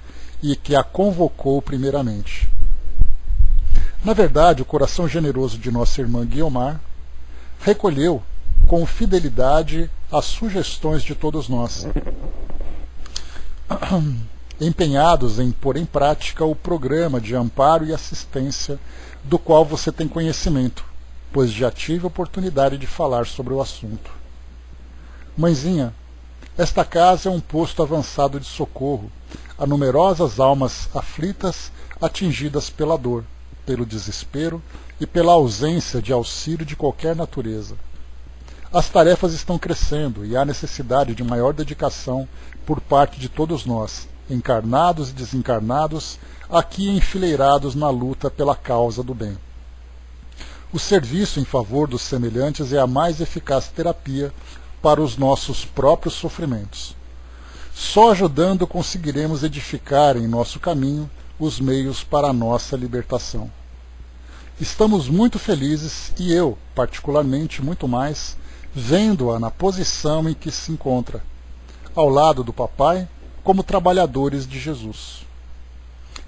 S1: e que a convocou primeiramente. Na verdade, o coração generoso de nossa irmã Guiomar recolheu com fidelidade as sugestões de todos nós, empenhados em pôr em prática o programa de amparo e assistência do qual você tem conhecimento, pois já tive a oportunidade de falar sobre o assunto. Mãezinha, esta casa é um posto avançado de socorro a numerosas almas aflitas atingidas pela dor, pelo desespero e pela ausência de auxílio de qualquer natureza. As tarefas estão crescendo e há necessidade de maior dedicação por parte de todos nós, encarnados e desencarnados, aqui enfileirados na luta pela causa do bem. O serviço em favor dos semelhantes é a mais eficaz terapia para os nossos próprios sofrimentos. Só ajudando conseguiremos edificar em nosso caminho os meios para a nossa libertação. Estamos muito felizes, e eu, particularmente, muito mais, vendo-a na posição em que se encontra, ao lado do papai, como trabalhadores de Jesus.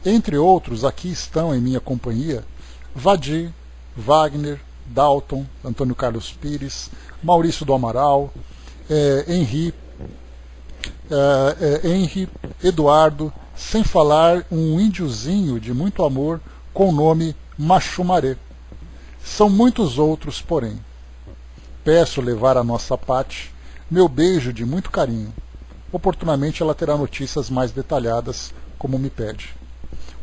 S1: Entre outros, aqui estão em minha companhia Vadir, Wagner, Dalton, Antônio Carlos Pires, Maurício do Amaral, Henri, Eduardo, sem falar um índiozinho de muito amor com o nome Machumaré. São muitos outros, porém. Peço levar a nossa Pati meu beijo de muito carinho. Oportunamente ela terá notícias mais detalhadas, como me pede.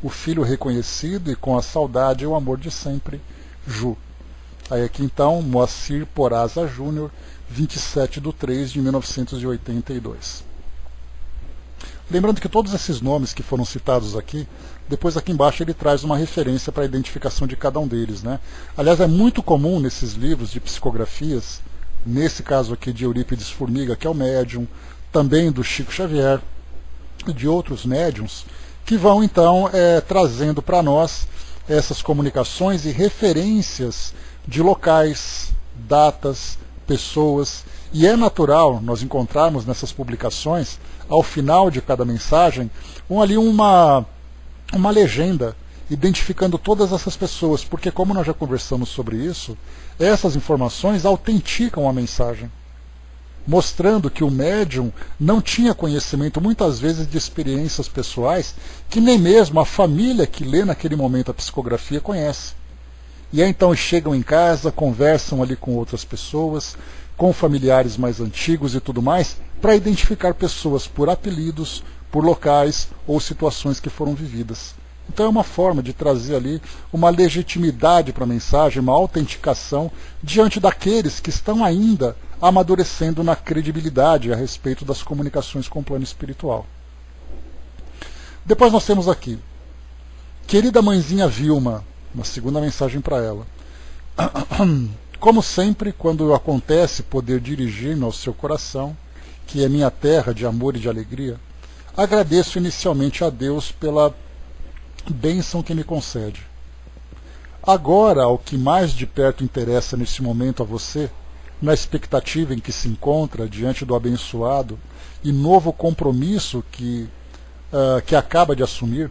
S1: O filho reconhecido e com a saudade e o amor de sempre, Ju. Aí aqui então, Moacir Poraza Júnior, 27/3/1982. Lembrando que todos esses nomes que foram citados aqui, depois aqui embaixo ele traz uma referência para a identificação de cada um deles, Aliás, é muito comum nesses livros de psicografias, nesse caso aqui de Eurípides Formiga, que é o médium, também do Chico Xavier, e de outros médiums, que vão então trazendo para nós essas comunicações e referências de locais, datas, pessoas E é natural nós encontrarmos nessas publicações, ao final de cada mensagem, uma legenda identificando todas essas pessoas, porque como nós já conversamos sobre isso, essas informações autenticam a mensagem, mostrando que o médium não tinha conhecimento muitas vezes de experiências pessoais que nem mesmo a família que lê naquele momento a psicografia conhece. E aí então chegam em casa, conversam ali com outras pessoas, com familiares mais antigos e tudo mais, para identificar pessoas por apelidos, por locais ou situações que foram vividas. Então é uma forma de trazer ali uma legitimidade para a mensagem, uma autenticação diante daqueles que estão ainda amadurecendo na credibilidade a respeito das comunicações com o plano espiritual. Depois nós temos aqui, querida mãezinha Vilma, uma segunda mensagem para ela. Como sempre, quando acontece poder dirigir-me ao seu coração, que é minha terra de amor e de alegria, agradeço inicialmente a Deus pela bênção que me concede. Agora, o que mais de perto interessa nesse momento a você, na expectativa em que se encontra diante do abençoado e novo compromisso que acaba de assumir,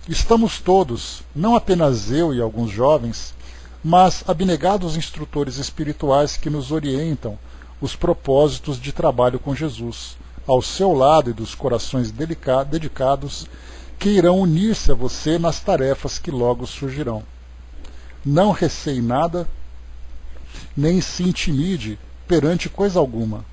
S1: estamos todos, não apenas eu e alguns jovens, mas abnegados instrutores espirituais que nos orientam os propósitos de trabalho com Jesus, ao seu lado e dos corações dedicados que irão unir-se a você nas tarefas que logo surgirão. Não receie nada, nem se intimide perante coisa alguma.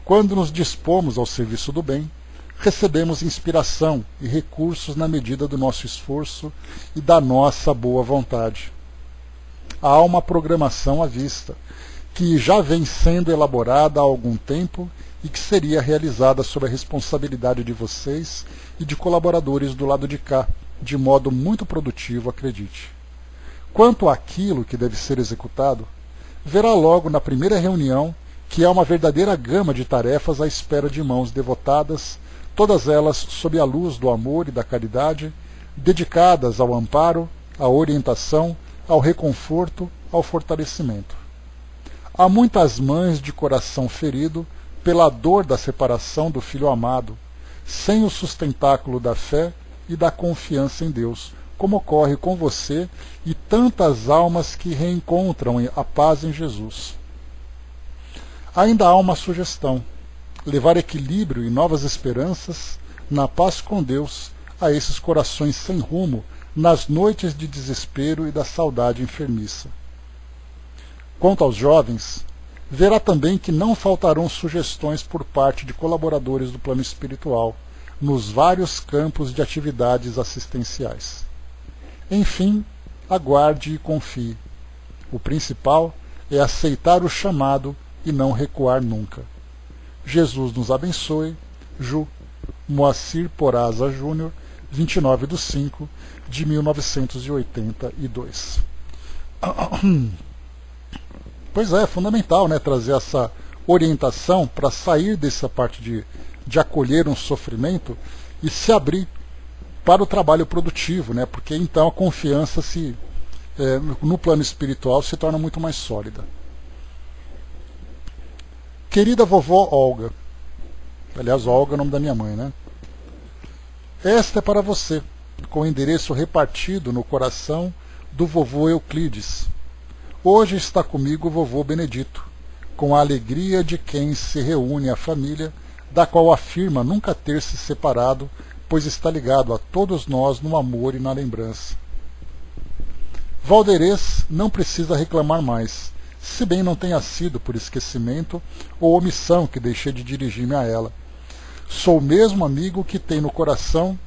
S1: Quando nos dispomos ao serviço do bem, recebemos inspiração e recursos na medida do nosso esforço e da nossa boa vontade. Há uma programação à vista, que já vem sendo elaborada há algum tempo e que seria realizada sob a responsabilidade de vocês e de colaboradores do lado de cá, de modo muito produtivo, acredite. Quanto àquilo que deve ser executado, verá logo na primeira reunião que há uma verdadeira gama de tarefas à espera de mãos devotadas, todas elas sob a luz do amor e da caridade, dedicadas ao amparo, à orientação, ao reconforto, ao fortalecimento. Há muitas mães de coração ferido pela dor da separação do filho amado, sem o sustentáculo da fé e da confiança em Deus, como ocorre com você e tantas almas que reencontram a paz em Jesus. Ainda há uma sugestão: levar equilíbrio e novas esperanças na paz com Deus a esses corações sem rumo nas noites de desespero e da saudade enfermiça. Quanto aos jovens, verá também que não faltarão sugestões por parte de colaboradores do plano espiritual, nos vários campos de atividades assistenciais. Enfim, aguarde e confie. O principal é aceitar o chamado e não recuar nunca. Jesus nos abençoe. Ju, Moacir Poraza Júnior, 29/5/1982. Pois é fundamental, né, trazer essa orientação para sair dessa parte de acolher um sofrimento e se abrir para o trabalho produtivo, né, porque então a confiança no plano espiritual se torna muito mais sólida. Querida vovó Olga, aliás, Olga é o nome da minha mãe, né? Esta é para você, com o endereço repartido no coração do vovô Euclides. Hoje está comigo o vovô Benedito, com a alegria de quem se reúne à família, da qual afirma nunca ter se separado, pois está ligado a todos nós no amor e na lembrança. Valderez não precisa reclamar mais, se bem não tenha sido por esquecimento ou omissão que deixei de dirigir-me a ela. Sou o mesmo amigo que tem no coração,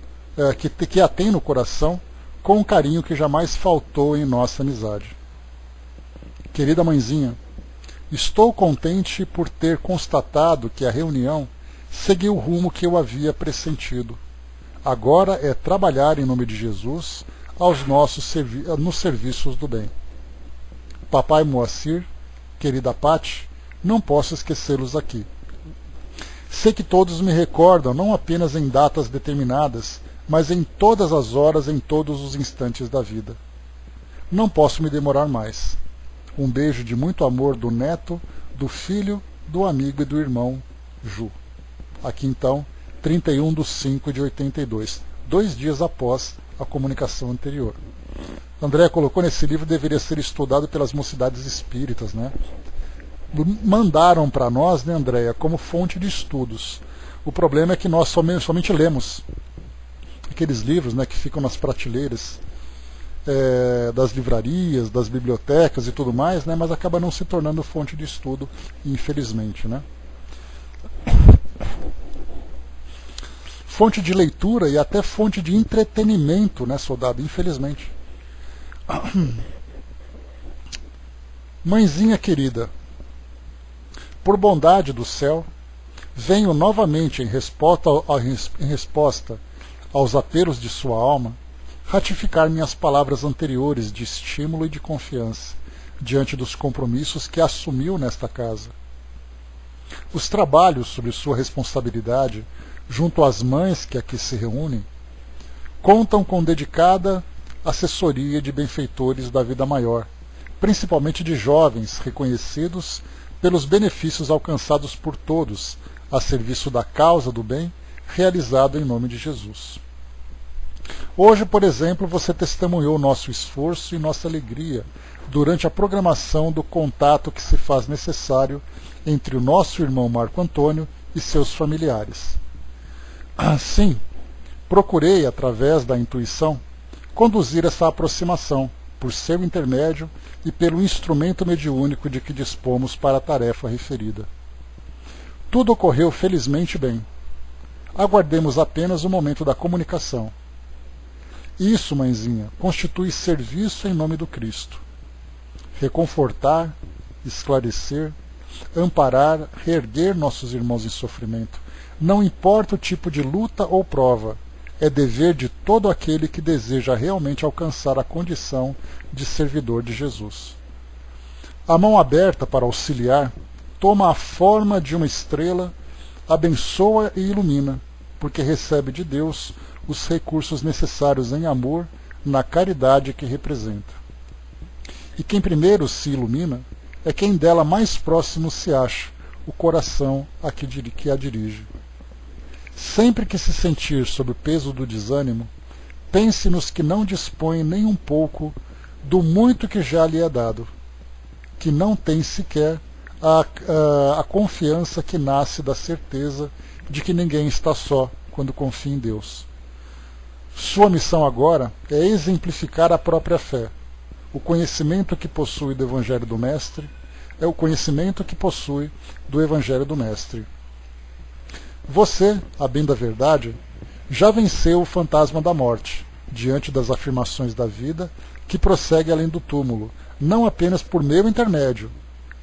S1: que a tem no coração, com um carinho que jamais faltou em nossa amizade. Querida mãezinha, estou contente por ter constatado que a reunião seguiu o rumo que eu havia pressentido. Agora é trabalhar em nome de Jesus nos serviços do bem. Papai Moacir, querida Pati, não posso esquecê-los aqui. Sei que todos me recordam não apenas em datas determinadas, mas em todas as horas, em todos os instantes da vida. Não posso me demorar mais. Um beijo de muito amor do neto, do filho, do amigo e do irmão Ju. Aqui então, 31/5/82, 2 dias após a comunicação anterior. André colocou nesse livro, deveria ser estudado pelas mocidades espíritas, né? Mandaram para nós, né, Andréia, como fonte de estudos. O problema é que nós somente lemos aqueles livros, né, que ficam nas prateleiras das livrarias, das bibliotecas e tudo mais, né, mas acaba não se tornando fonte de estudo, infelizmente, né? Fonte de leitura e até fonte de entretenimento, né, soldado, infelizmente. Mãezinha querida, por bondade do céu, venho novamente em resposta aos apelos de sua alma, ratificar minhas palavras anteriores de estímulo e de confiança diante dos compromissos que assumiu nesta casa. Os trabalhos sob sua responsabilidade, junto às mães que aqui se reúnem, contam com dedicada assessoria de benfeitores da vida maior, principalmente de jovens reconhecidos pelos benefícios alcançados por todos a serviço da causa do bem realizado em nome de Jesus. Hoje, por exemplo, você testemunhou nosso esforço e nossa alegria durante a programação do contato que se faz necessário entre o nosso irmão Marco Antônio e seus familiares. Sim, procurei, através da intuição, conduzir essa aproximação, por seu intermédio e pelo instrumento mediúnico de que dispomos para a tarefa referida. Tudo ocorreu felizmente bem. Aguardemos apenas o momento da comunicação. Isso, mãezinha, constitui serviço em nome do Cristo. Reconfortar, esclarecer, amparar, reerguer nossos irmãos em sofrimento. Não importa o tipo de luta ou prova, é dever de todo aquele que deseja realmente alcançar a condição de servidor de Jesus. A mão aberta para auxiliar toma a forma de uma estrela, abençoa e ilumina, porque recebe de Deus os recursos necessários em amor, na caridade que representa. E quem primeiro se ilumina é quem dela mais próximo se acha, o coração que a dirige. Sempre que se sentir sob o peso do desânimo, pense nos que não dispõe nem um pouco do muito que já lhe é dado, que não tem sequer a confiança que nasce da certeza de que ninguém está só quando confia em Deus. Sua missão agora é exemplificar a própria fé. O conhecimento que possui do Evangelho do Mestre é o conhecimento que possui do Evangelho do Mestre. Você, a bem da verdade, já venceu o fantasma da morte, diante das afirmações da vida que prossegue além do túmulo, não apenas por meu intermédio,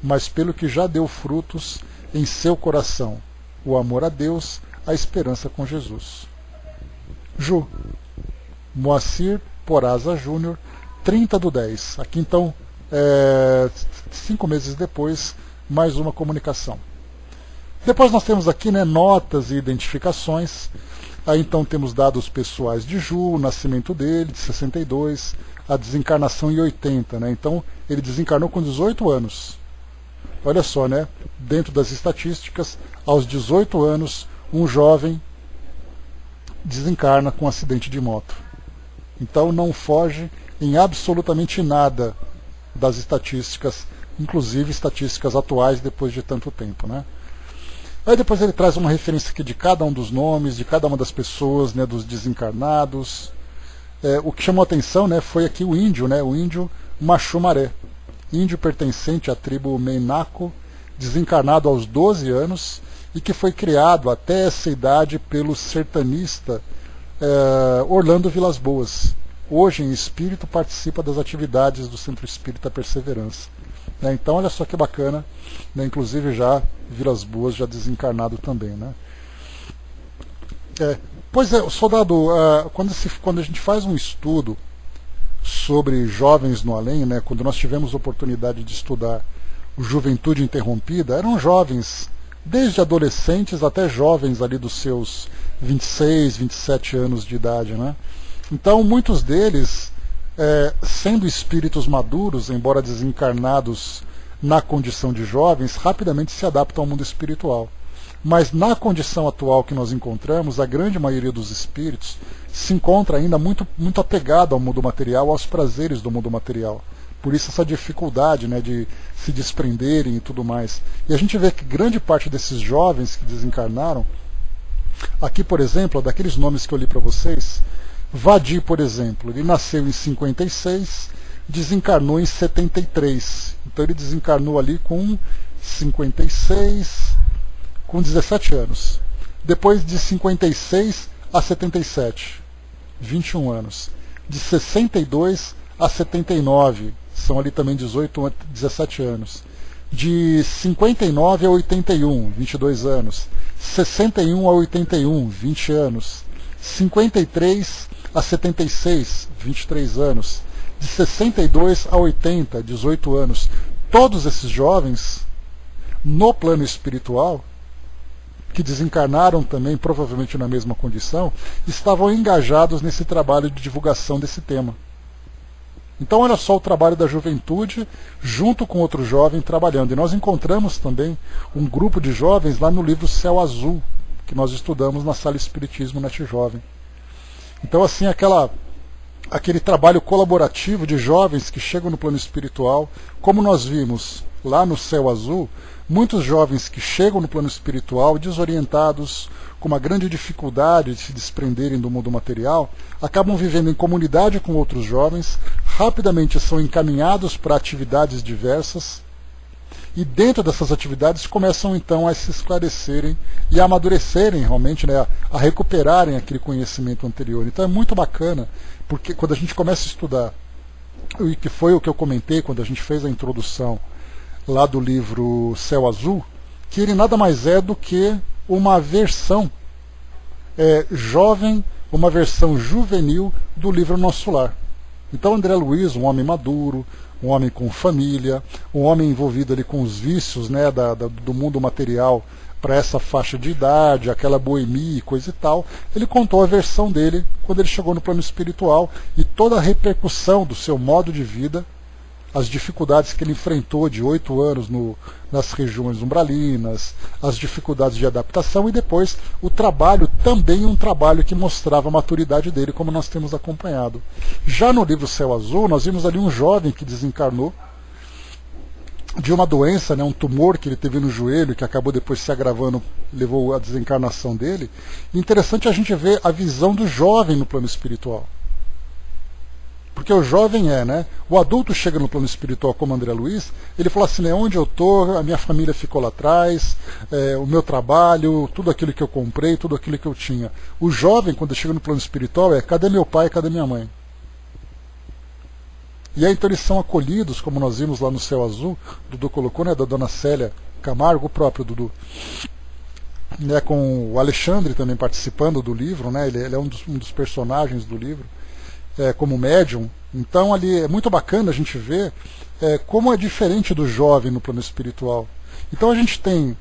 S1: mas pelo que já deu frutos em seu coração, o amor a Deus, a esperança com Jesus. Ju, Moacir Poraza Júnior, 30/10. Aqui então, 5 meses depois, mais uma comunicação. Depois nós temos aqui, né, notas e identificações. Aí então temos dados pessoais de Ju, o nascimento dele, de 62, a desencarnação em 80. Né? Então ele desencarnou com 18 anos. Olha só, né? Dentro das estatísticas, aos 18 anos, um jovem desencarna com um acidente de moto. Então não foge em absolutamente nada das estatísticas, inclusive estatísticas atuais depois de tanto tempo, né? Aí depois ele traz uma referência aqui de cada um dos nomes, de cada uma das pessoas, né, dos desencarnados. O que chamou a atenção, né, foi aqui o índio, né, o índio Machumaré, índio pertencente à tribo Meinaco, desencarnado aos 12 anos e que foi criado até essa idade pelo sertanista Orlando Vilas Boas. Hoje, em espírito, participa das atividades do Centro Espírita Perseverança. Então, olha só que bacana, né? Inclusive já Vilas Boas, já desencarnado também. Né? Pois é, soldado, quando a gente faz um estudo sobre jovens no além, né, quando nós tivemos oportunidade de estudar o Juventude Interrompida, eram jovens, desde adolescentes até jovens ali dos seus 26, 27 anos de idade. Né? Então, muitos deles sendo espíritos maduros, embora desencarnados na condição de jovens, rapidamente se adaptam ao mundo espiritual. Mas na condição atual que nós encontramos, a grande maioria dos espíritos se encontra ainda muito apegado ao mundo material, aos prazeres do mundo material. Por isso essa dificuldade, né, de se desprenderem e tudo mais. E a gente vê que grande parte desses jovens que desencarnaram, aqui, por exemplo, daqueles nomes que eu li para vocês, Vadi, por exemplo, ele nasceu em 56, desencarnou em 73. Então ele desencarnou ali com 56, com 17 anos. Depois de 56 a 77, 21 anos. De 62 a 79, são ali também 18, 17 anos. De 59 a 81, 22 anos. 61 a 81, 20 anos. 53 a 76, 23 anos. De 62 a 80, 18 anos. Todos esses jovens, no plano espiritual, que desencarnaram também, provavelmente na mesma condição, estavam engajados nesse trabalho de divulgação desse tema. Então olha só o trabalho da juventude junto com outro jovem trabalhando. E nós encontramos também um grupo de jovens lá no livro Céu Azul, que nós estudamos na Sala Espiritismo Net Jovem. Então assim, aquele trabalho colaborativo de jovens que chegam no plano espiritual, como nós vimos lá no Céu Azul, muitos jovens que chegam no plano espiritual desorientados, com uma grande dificuldade de se desprenderem do mundo material, acabam vivendo em comunidade com outros jovens, rapidamente são encaminhados para atividades diversas, e dentro dessas atividades começam então a se esclarecerem e a amadurecerem realmente, né, a recuperarem aquele conhecimento anterior. Então é muito bacana, porque quando a gente começa a estudar, e que foi o que eu comentei quando a gente fez a introdução lá do livro Céu Azul, que ele nada mais é do que uma versão jovem, uma versão juvenil do livro Nosso Lar. Então André Luiz, um homem maduro, um homem com família, um homem envolvido ali com os vícios, né, do mundo material para essa faixa de idade, aquela boemia e coisa e tal, ele contou a versão dele quando ele chegou no plano espiritual e toda a repercussão do seu modo de vida, as dificuldades que ele enfrentou de 8 anos nas regiões umbralinas, as dificuldades de adaptação e depois o trabalho, também um trabalho que mostrava a maturidade dele, como nós temos acompanhado. Já no livro Céu Azul, nós vimos ali um jovem que desencarnou de uma doença, né, um tumor que ele teve no joelho, que acabou depois se agravando, levou à desencarnação dele. E interessante a gente ver a visão do jovem no plano espiritual. Porque o jovem né? O adulto chega no plano espiritual como André Luiz, ele fala assim, né, onde eu estou, a minha família ficou lá atrás, o meu trabalho, tudo aquilo que eu comprei, tudo aquilo que eu tinha. O jovem, quando chega no plano espiritual, cadê meu pai, cadê minha mãe? E aí então eles são acolhidos, como nós vimos lá no Céu Azul, Dudu colocou, né, da dona Célia Camargo, o próprio Dudu. Né, com o Alexandre também participando do livro, né, ele é um dos personagens do livro. Como médium. Então ali é muito bacana a gente ver como é diferente do jovem no plano espiritual. Então a gente tem,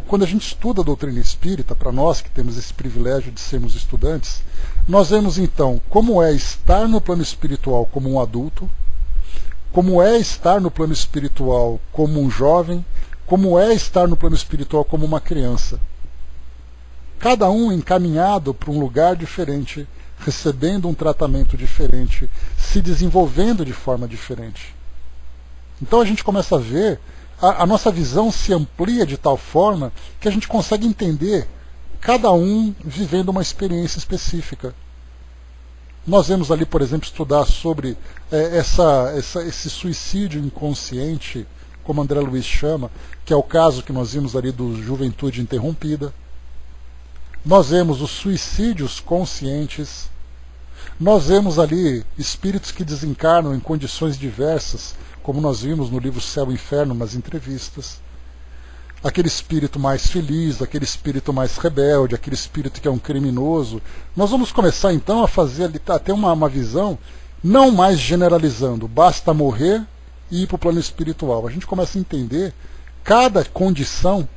S1: quando a gente estuda a doutrina espírita, para nós que temos esse privilégio de sermos estudantes, nós vemos então como é estar no plano espiritual como um adulto, como é estar no plano espiritual como um jovem, como é estar no plano espiritual como uma criança. Cada um encaminhado para um lugar diferente, recebendo um tratamento diferente, se desenvolvendo de forma diferente. Então a gente começa a ver, a nossa visão se amplia de tal forma que a gente consegue entender cada um vivendo uma experiência específica. Nós vemos ali, por exemplo, estudar sobre esse suicídio inconsciente, como André Luiz chama, que é o caso que nós vimos ali do Juventude Interrompida. Nós vemos os suicídios conscientes. Nós vemos ali espíritos que desencarnam em condições diversas, como nós vimos no livro Céu e Inferno, nas entrevistas. Aquele espírito mais feliz, aquele espírito mais rebelde, aquele espírito que é um criminoso. Nós vamos começar então a fazer ali, a ter uma visão, não mais generalizando, basta morrer e ir para o plano espiritual. A gente começa a entender cada condição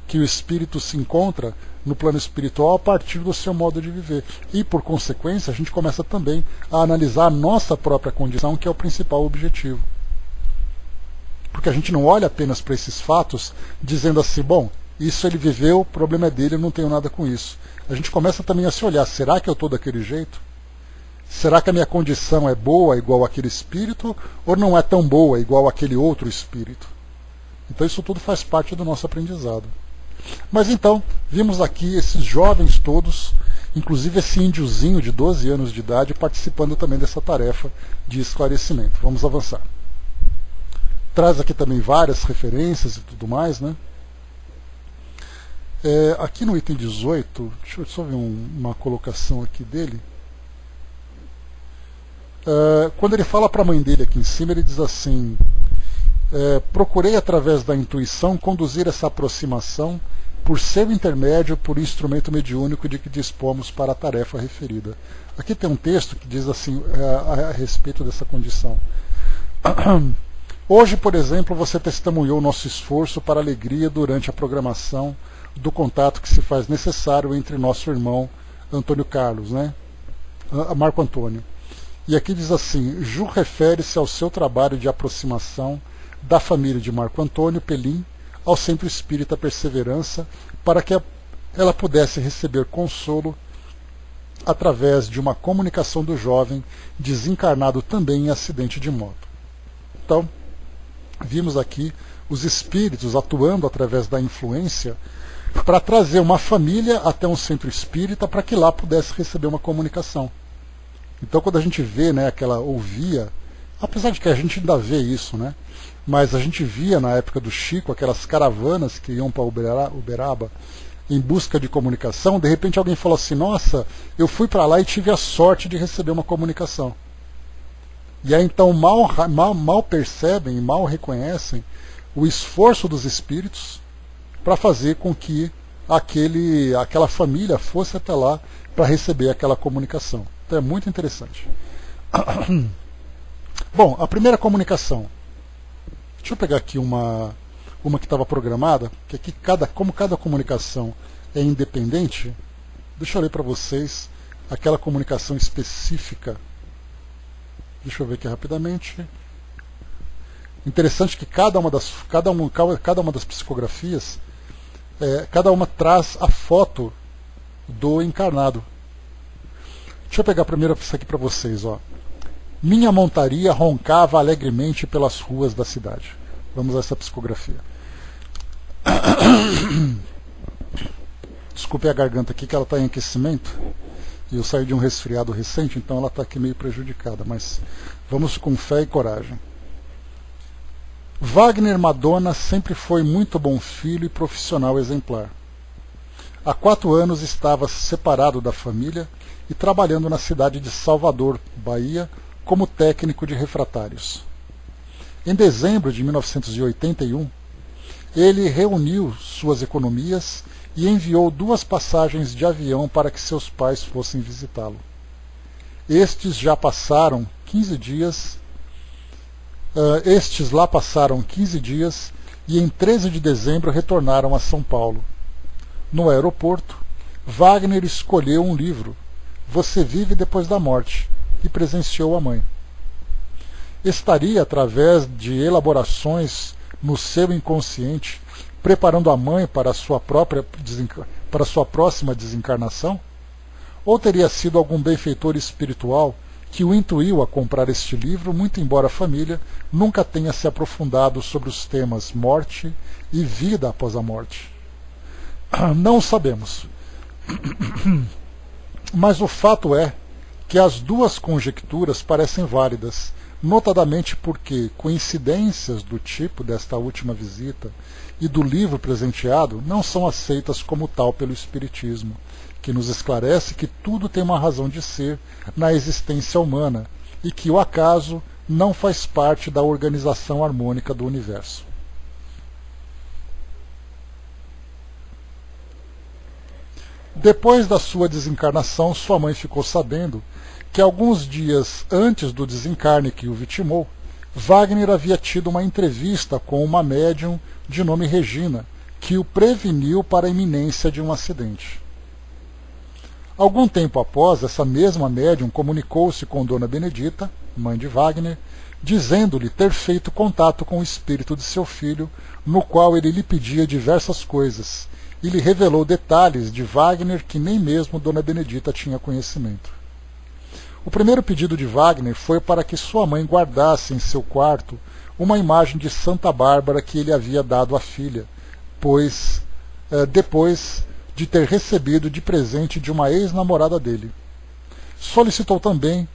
S1: que o espírito se encontra no plano espiritual a partir do seu modo de viver. E, por consequência, a gente começa também a analisar a nossa própria condição, que é o principal objetivo. Porque a gente não olha apenas para esses fatos dizendo assim, bom, isso ele viveu, o problema é dele, eu não tenho nada com isso. A gente começa também a se olhar, será que eu estou daquele jeito? Será que a minha condição é boa igual aquele espírito, ou não é tão boa igual aquele outro espírito? Então isso tudo faz parte do nosso aprendizado. Mas então, vimos aqui esses jovens todos, inclusive esse índiozinho de 12 anos de idade, participando também dessa tarefa de esclarecimento. Vamos avançar. Traz aqui também várias referências e tudo mais, né? Aqui no item 18, deixa eu só ver uma colocação aqui dele. Quando ele fala para a mãe dele aqui em cima, ele diz assim: procurei através da intuição conduzir essa aproximação por seu intermédio, por instrumento mediúnico de que dispomos para a tarefa referida. Aqui tem um texto que diz assim a respeito dessa condição. Hoje, por exemplo, você testemunhou nosso esforço para a alegria durante a programação do contato que se faz necessário entre nosso irmão Antônio Carlos, né? Marco Antônio. E aqui diz assim: Ju refere-se ao seu trabalho de aproximação da família de Marco Antônio Pelim ao Centro Espírita Perseverança, para que ela pudesse receber consolo através de uma comunicação do jovem desencarnado também em acidente de moto. Então, vimos aqui os espíritos atuando através da influência para trazer uma família até um centro espírita para que lá pudesse receber uma comunicação. Então, quando a gente vê, né, ouvia, apesar de que a gente ainda vê isso, né, mas a gente via na época do Chico aquelas caravanas que iam para Uberaba em busca de comunicação, de repente alguém falou assim: nossa, eu fui para lá e tive a sorte de receber uma comunicação. E aí então mal percebem e mal reconhecem o esforço dos espíritos para fazer com que aquela família fosse até lá para receber aquela comunicação. Então é muito interessante. Bom, a primeira comunicação. Deixa eu pegar aqui uma que estava programada, que aqui como cada comunicação é independente, deixa eu ler para vocês aquela comunicação específica. Deixa eu ver aqui rapidamente. Interessante que cada uma das psicografias, cada uma traz a foto do encarnado. Deixa eu pegar primeiro isso aqui para vocês, ó. Minha montaria roncava alegremente pelas ruas da cidade. Vamos a essa psicografia. Desculpe a garganta aqui, que ela está em aquecimento. E eu saí de um resfriado recente, então ela está aqui meio prejudicada. Mas vamos com fé e coragem. Wagner Madonna sempre foi muito bom filho e profissional exemplar. Há 4 anos estava separado da família e trabalhando na cidade de Salvador, Bahia, como técnico de refratários. Em dezembro de 1981, ele reuniu suas economias e enviou 2 passagens de avião para que seus pais fossem visitá-lo. Estes lá passaram 15 dias e em 13 de dezembro retornaram a São Paulo. No aeroporto, Wagner escolheu um livro, Você Vive Depois da Morte, e presenciou a mãe. Estaria, através de elaborações no seu inconsciente, preparando a mãe para sua próxima desencarnação? Ou teria sido algum benfeitor espiritual que o intuiu a comprar este livro, muito embora a família nunca tenha se aprofundado sobre os temas morte e vida após a morte? Não sabemos. Mas o fato é que as 2 conjecturas parecem válidas, notadamente porque coincidências do tipo desta última visita e do livro presenteado não são aceitas como tal pelo Espiritismo, que nos esclarece que tudo tem uma razão de ser na existência humana e que o acaso não faz parte da organização harmônica do universo. Depois da sua desencarnação, sua mãe ficou sabendo que alguns dias antes do desencarne que o vitimou, Wagner havia tido uma entrevista com uma médium de nome Regina, que o preveniu para a iminência de um acidente. Algum tempo após, essa mesma médium comunicou-se com Dona Benedita, mãe de Wagner, dizendo-lhe ter feito contato com o espírito de seu filho, no qual ele lhe pedia diversas coisas, e lhe revelou detalhes de Wagner que nem mesmo Dona Benedita tinha conhecimento. O primeiro pedido de Wagner foi para que sua mãe guardasse em seu quarto uma imagem de Santa Bárbara que ele havia dado à filha, pois depois de ter recebido de presente de uma ex-namorada dele. Solicitou também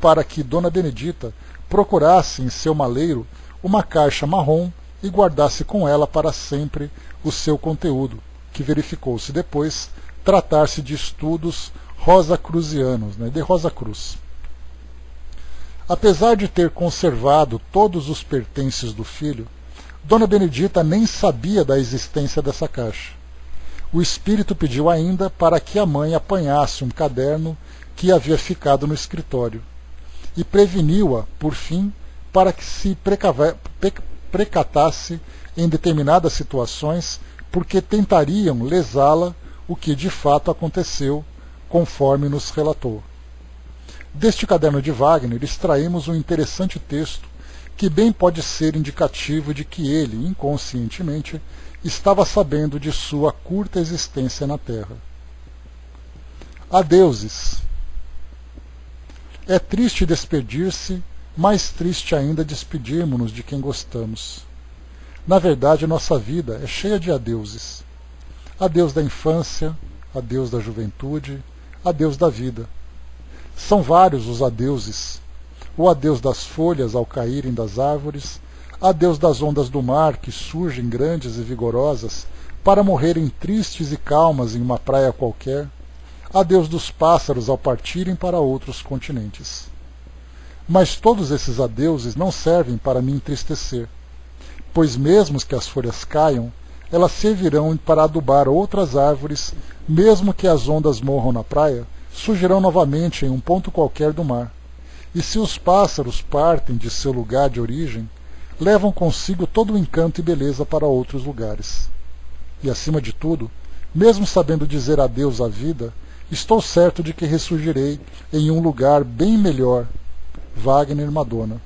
S1: para que Dona Benedita procurasse em seu maleiro uma caixa marrom e guardasse com ela para sempre o seu conteúdo, que verificou-se depois tratar-se de estudos rosacruzianos, de Rosa Cruz. Apesar de ter conservado todos os pertences do filho, Dona Benedita nem sabia da existência dessa caixa. O espírito pediu ainda para que a mãe apanhasse um caderno que havia ficado no escritório e preveniu-a, por fim, para que se precatasse em determinadas situações, porque tentariam lesá-la, o que de fato aconteceu, conforme nos relatou. Deste caderno de Wagner extraímos um interessante texto que bem pode ser indicativo de que ele, inconscientemente, estava sabendo de sua curta existência na Terra. Adeuses. É triste despedir-se, mais triste ainda despedirmos-nos de quem gostamos. Na verdade, nossa vida é cheia de adeuses. Adeus da infância, adeus da juventude, adeus da vida. São vários os adeuses. O adeus das folhas ao caírem das árvores, adeus das ondas do mar que surgem grandes e vigorosas para morrerem tristes e calmas em uma praia qualquer, adeus dos pássaros ao partirem para outros continentes. Mas todos esses adeuses não servem para me entristecer, pois mesmo que as folhas caiam, elas servirão para adubar outras árvores, mesmo que as ondas morram na praia, surgirão novamente em um ponto qualquer do mar. E se os pássaros partem de seu lugar de origem, levam consigo todo o encanto e beleza para outros lugares. E acima de tudo, mesmo sabendo dizer adeus à vida, estou certo de que ressurgirei em um lugar bem melhor. Wagner Madonna.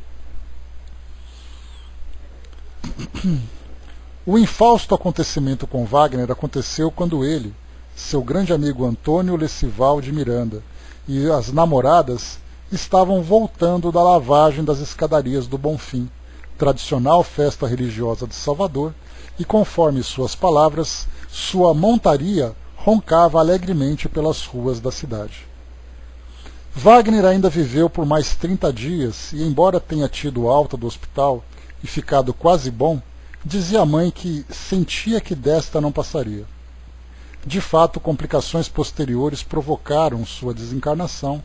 S1: O infausto acontecimento com Wagner aconteceu quando ele, seu grande amigo Antônio Lecival de Miranda e as namoradas estavam voltando da lavagem das escadarias do Bonfim, tradicional festa religiosa de Salvador, e conforme suas palavras, sua montaria roncava alegremente pelas ruas da cidade. Wagner ainda viveu por mais 30 dias e, embora tenha tido alta do hospital e ficado quase bom, dizia à mãe que sentia que desta não passaria. De fato, complicações posteriores provocaram sua desencarnação,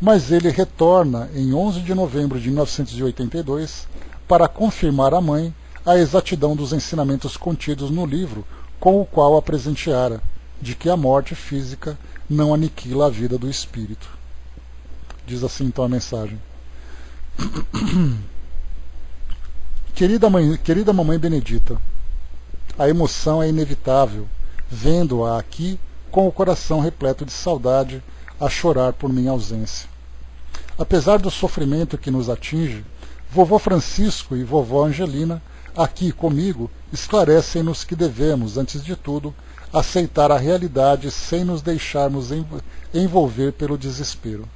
S1: mas ele retorna em 11 de novembro de 1982 para confirmar à mãe a exatidão dos ensinamentos contidos no livro com o qual a presenteara, de que a morte física não aniquila a vida do espírito. Diz assim então a mensagem. Querida mamãe Benedita, a emoção é inevitável, vendo-a aqui com o coração repleto de saudade a chorar por minha ausência. Apesar do sofrimento que nos atinge, vovô Francisco e vovó Angelina, aqui comigo, esclarecem-nos que devemos, antes de tudo, aceitar a realidade sem nos deixarmos envolver pelo desespero.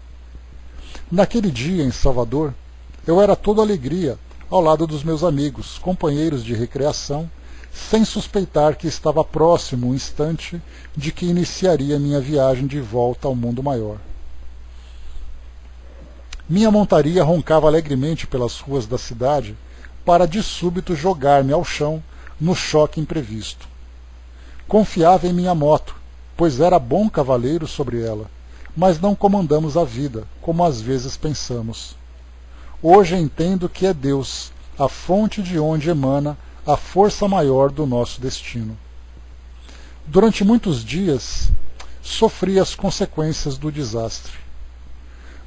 S1: Naquele dia, em Salvador, eu era todo alegria, ao lado dos meus amigos, companheiros de recreação, sem suspeitar que estava próximo o instante de que iniciaria minha viagem de volta ao mundo maior. Minha montaria roncava alegremente pelas ruas da cidade para de súbito jogar-me ao chão no choque imprevisto. Confiava em minha moto, pois era bom cavaleiro sobre ela, mas não comandamos a vida, como às vezes pensamos. Hoje entendo que é Deus, a fonte de onde emana a força maior do nosso destino. Durante muitos dias, sofri as consequências do desastre.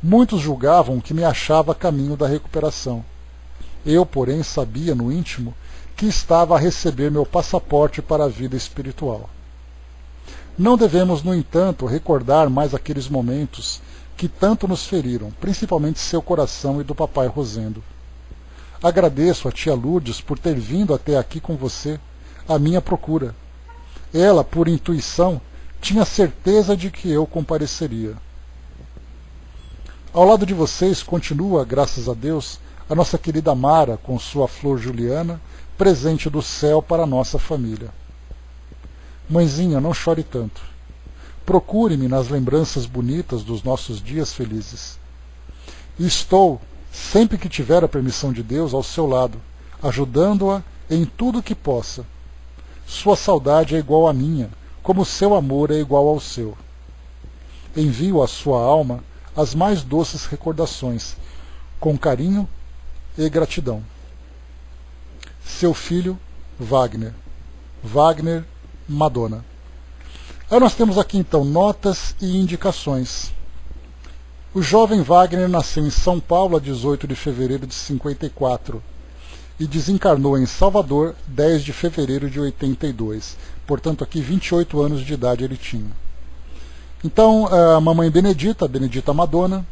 S1: Muitos julgavam que me achava a caminho da recuperação. Eu, porém, sabia no íntimo que estava a receber meu passaporte para a vida espiritual. Não devemos, no entanto, recordar mais aqueles momentos que tanto nos feriram, principalmente seu coração e do papai Rosendo. Agradeço a tia Lourdes por ter vindo até aqui com você, à minha procura. Ela, por intuição, tinha certeza de que eu compareceria. Ao lado de vocês continua, graças a Deus, a nossa querida Mara, com sua flor Juliana, presente do céu para a nossa família. Mãezinha, não chore tanto. Procure-me nas lembranças bonitas dos nossos dias felizes. E estou, sempre que tiver a permissão de Deus, ao seu lado, ajudando-a em tudo o que possa. Sua saudade é igual à minha, como seu amor é igual ao seu. Envio à sua alma as mais doces recordações, com carinho e gratidão. Seu filho, Wagner. Wagner Madonna. Aí nós temos aqui então notas e indicações. O jovem Wagner nasceu em São Paulo a 18 de fevereiro de 54 e desencarnou em Salvador 10 de fevereiro de 82. Portanto, aqui 28 anos de idade ele tinha. Então, a mamãe Benedita, Benedita Madonna,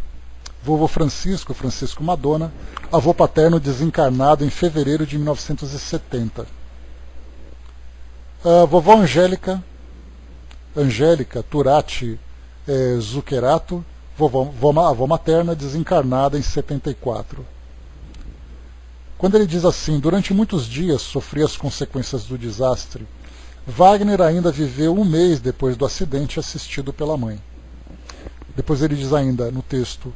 S1: vovô Francisco, Francisco Madonna, avô paterno desencarnado em fevereiro de 1970. A vovó Angélica, Angélica Turati Zuccherato, avó materna, desencarnada em 74. Quando ele diz assim, durante muitos dias sofri as consequências do desastre, Wagner ainda viveu um mês depois do acidente assistido pela mãe. Depois ele diz ainda no texto,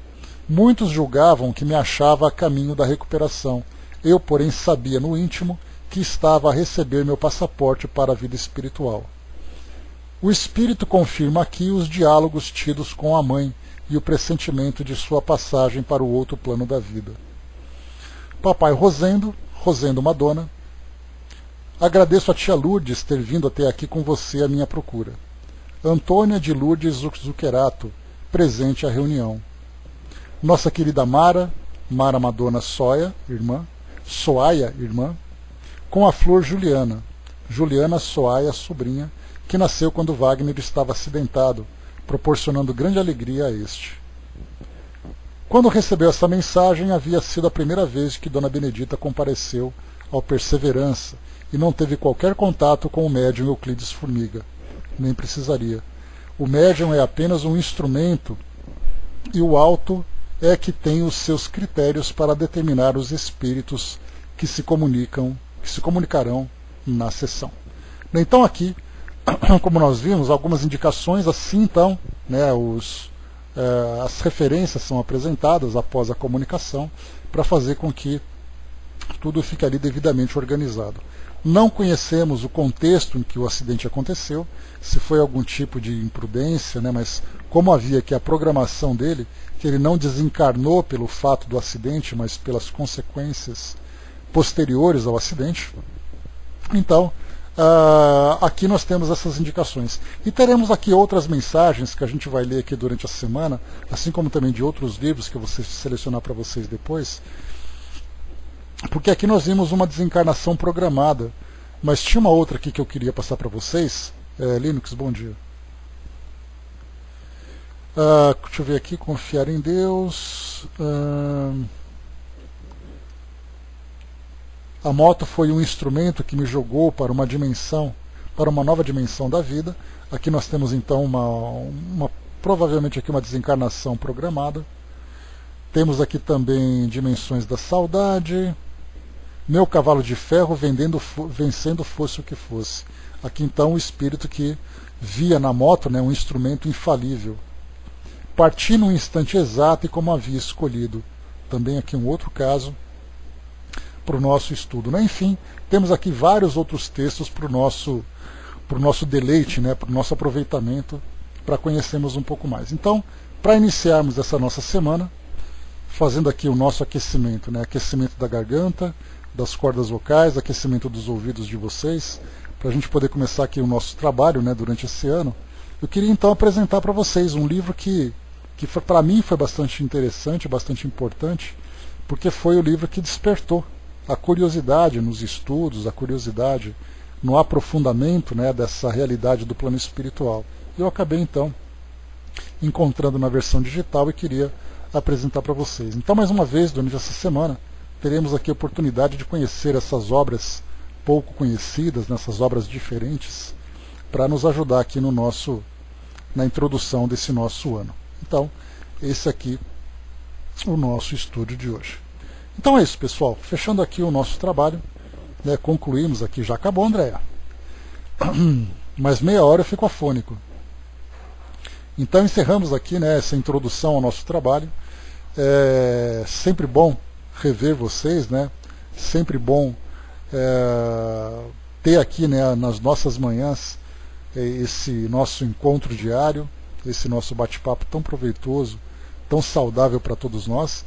S1: muitos julgavam que me achava a caminho da recuperação. Eu, porém, sabia no íntimo que estava a receber meu passaporte para a vida espiritual. O espírito confirma aqui os diálogos tidos com a mãe e o pressentimento de sua passagem para o outro plano da vida. Papai Rosendo, Rosendo Madonna, agradeço a tia Lourdes ter vindo até aqui com você à minha procura. Antônia de Lourdes Zuccherato, presente à reunião. Nossa querida Mara, Mara Madonna Soaia, irmã, com a flor Juliana, Juliana Soaia, sobrinha, que nasceu quando Wagner estava acidentado, proporcionando grande alegria a este. Quando recebeu essa mensagem, havia sido a primeira vez que Dona Benedita compareceu ao Perseverança e não teve qualquer contato com o médium Euclides Formiga. Nem precisaria. O médium é apenas um instrumento e o alto é que tem os seus critérios para determinar os espíritos que se comunicarão na sessão. Então aqui, como nós vimos, algumas indicações assim então, né, as referências são apresentadas após a comunicação para fazer com que tudo fique ali devidamente organizado. Não conhecemos o contexto em que o acidente aconteceu, se foi algum tipo de imprudência, né, mas como havia aqui a programação dele, que ele não desencarnou pelo fato do acidente, mas pelas consequências posteriores ao acidente, então aqui nós temos essas indicações. E teremos aqui outras mensagens que a gente vai ler aqui durante a semana, assim como também de outros livros que eu vou selecionar para vocês depois, porque aqui nós vimos uma desencarnação programada, mas tinha uma outra aqui que eu queria passar para vocês. Linux, bom dia. Deixa eu ver aqui, confiar em Deus. A moto foi um instrumento que me jogou para uma dimensão, para uma nova dimensão da vida. Aqui nós temos então provavelmente aqui uma desencarnação programada. Temos aqui também dimensões da saudade. Meu cavalo de ferro vencendo fosse o que fosse. Aqui então o espírito que via na moto, né, um instrumento infalível. Parti no instante exato e como havia escolhido. Também aqui um outro caso para o nosso estudo, né? Enfim, temos aqui vários outros textos para o nosso deleite, né, para o nosso aproveitamento, para conhecermos um pouco mais. Então, para iniciarmos essa nossa semana, fazendo aqui o nosso aquecimento, né, aquecimento da garganta, das cordas vocais, aquecimento dos ouvidos de vocês, para a gente poder começar aqui o nosso trabalho, né, durante esse ano, eu queria então apresentar para vocês um livro que para mim foi bastante interessante, bastante importante, porque foi o livro que despertou, a curiosidade nos estudos, a curiosidade no aprofundamento, né, dessa realidade do plano espiritual. Eu acabei então encontrando na versão digital e queria apresentar para vocês. Então, mais uma vez, durante essa semana, teremos aqui a oportunidade de conhecer essas obras pouco conhecidas, nessas obras diferentes, para nos ajudar aqui na introdução desse nosso ano. Então, esse aqui é o nosso estudo de hoje. Então é isso, pessoal. Fechando aqui o nosso trabalho, né, concluímos aqui. Já acabou, Andréia. Mais meia hora eu fico afônico. Então encerramos aqui, né, essa introdução ao nosso trabalho. É sempre bom rever vocês, né? Sempre bom ter aqui, né, nas nossas manhãs esse nosso encontro diário, esse nosso bate-papo tão proveitoso, tão saudável para todos nós.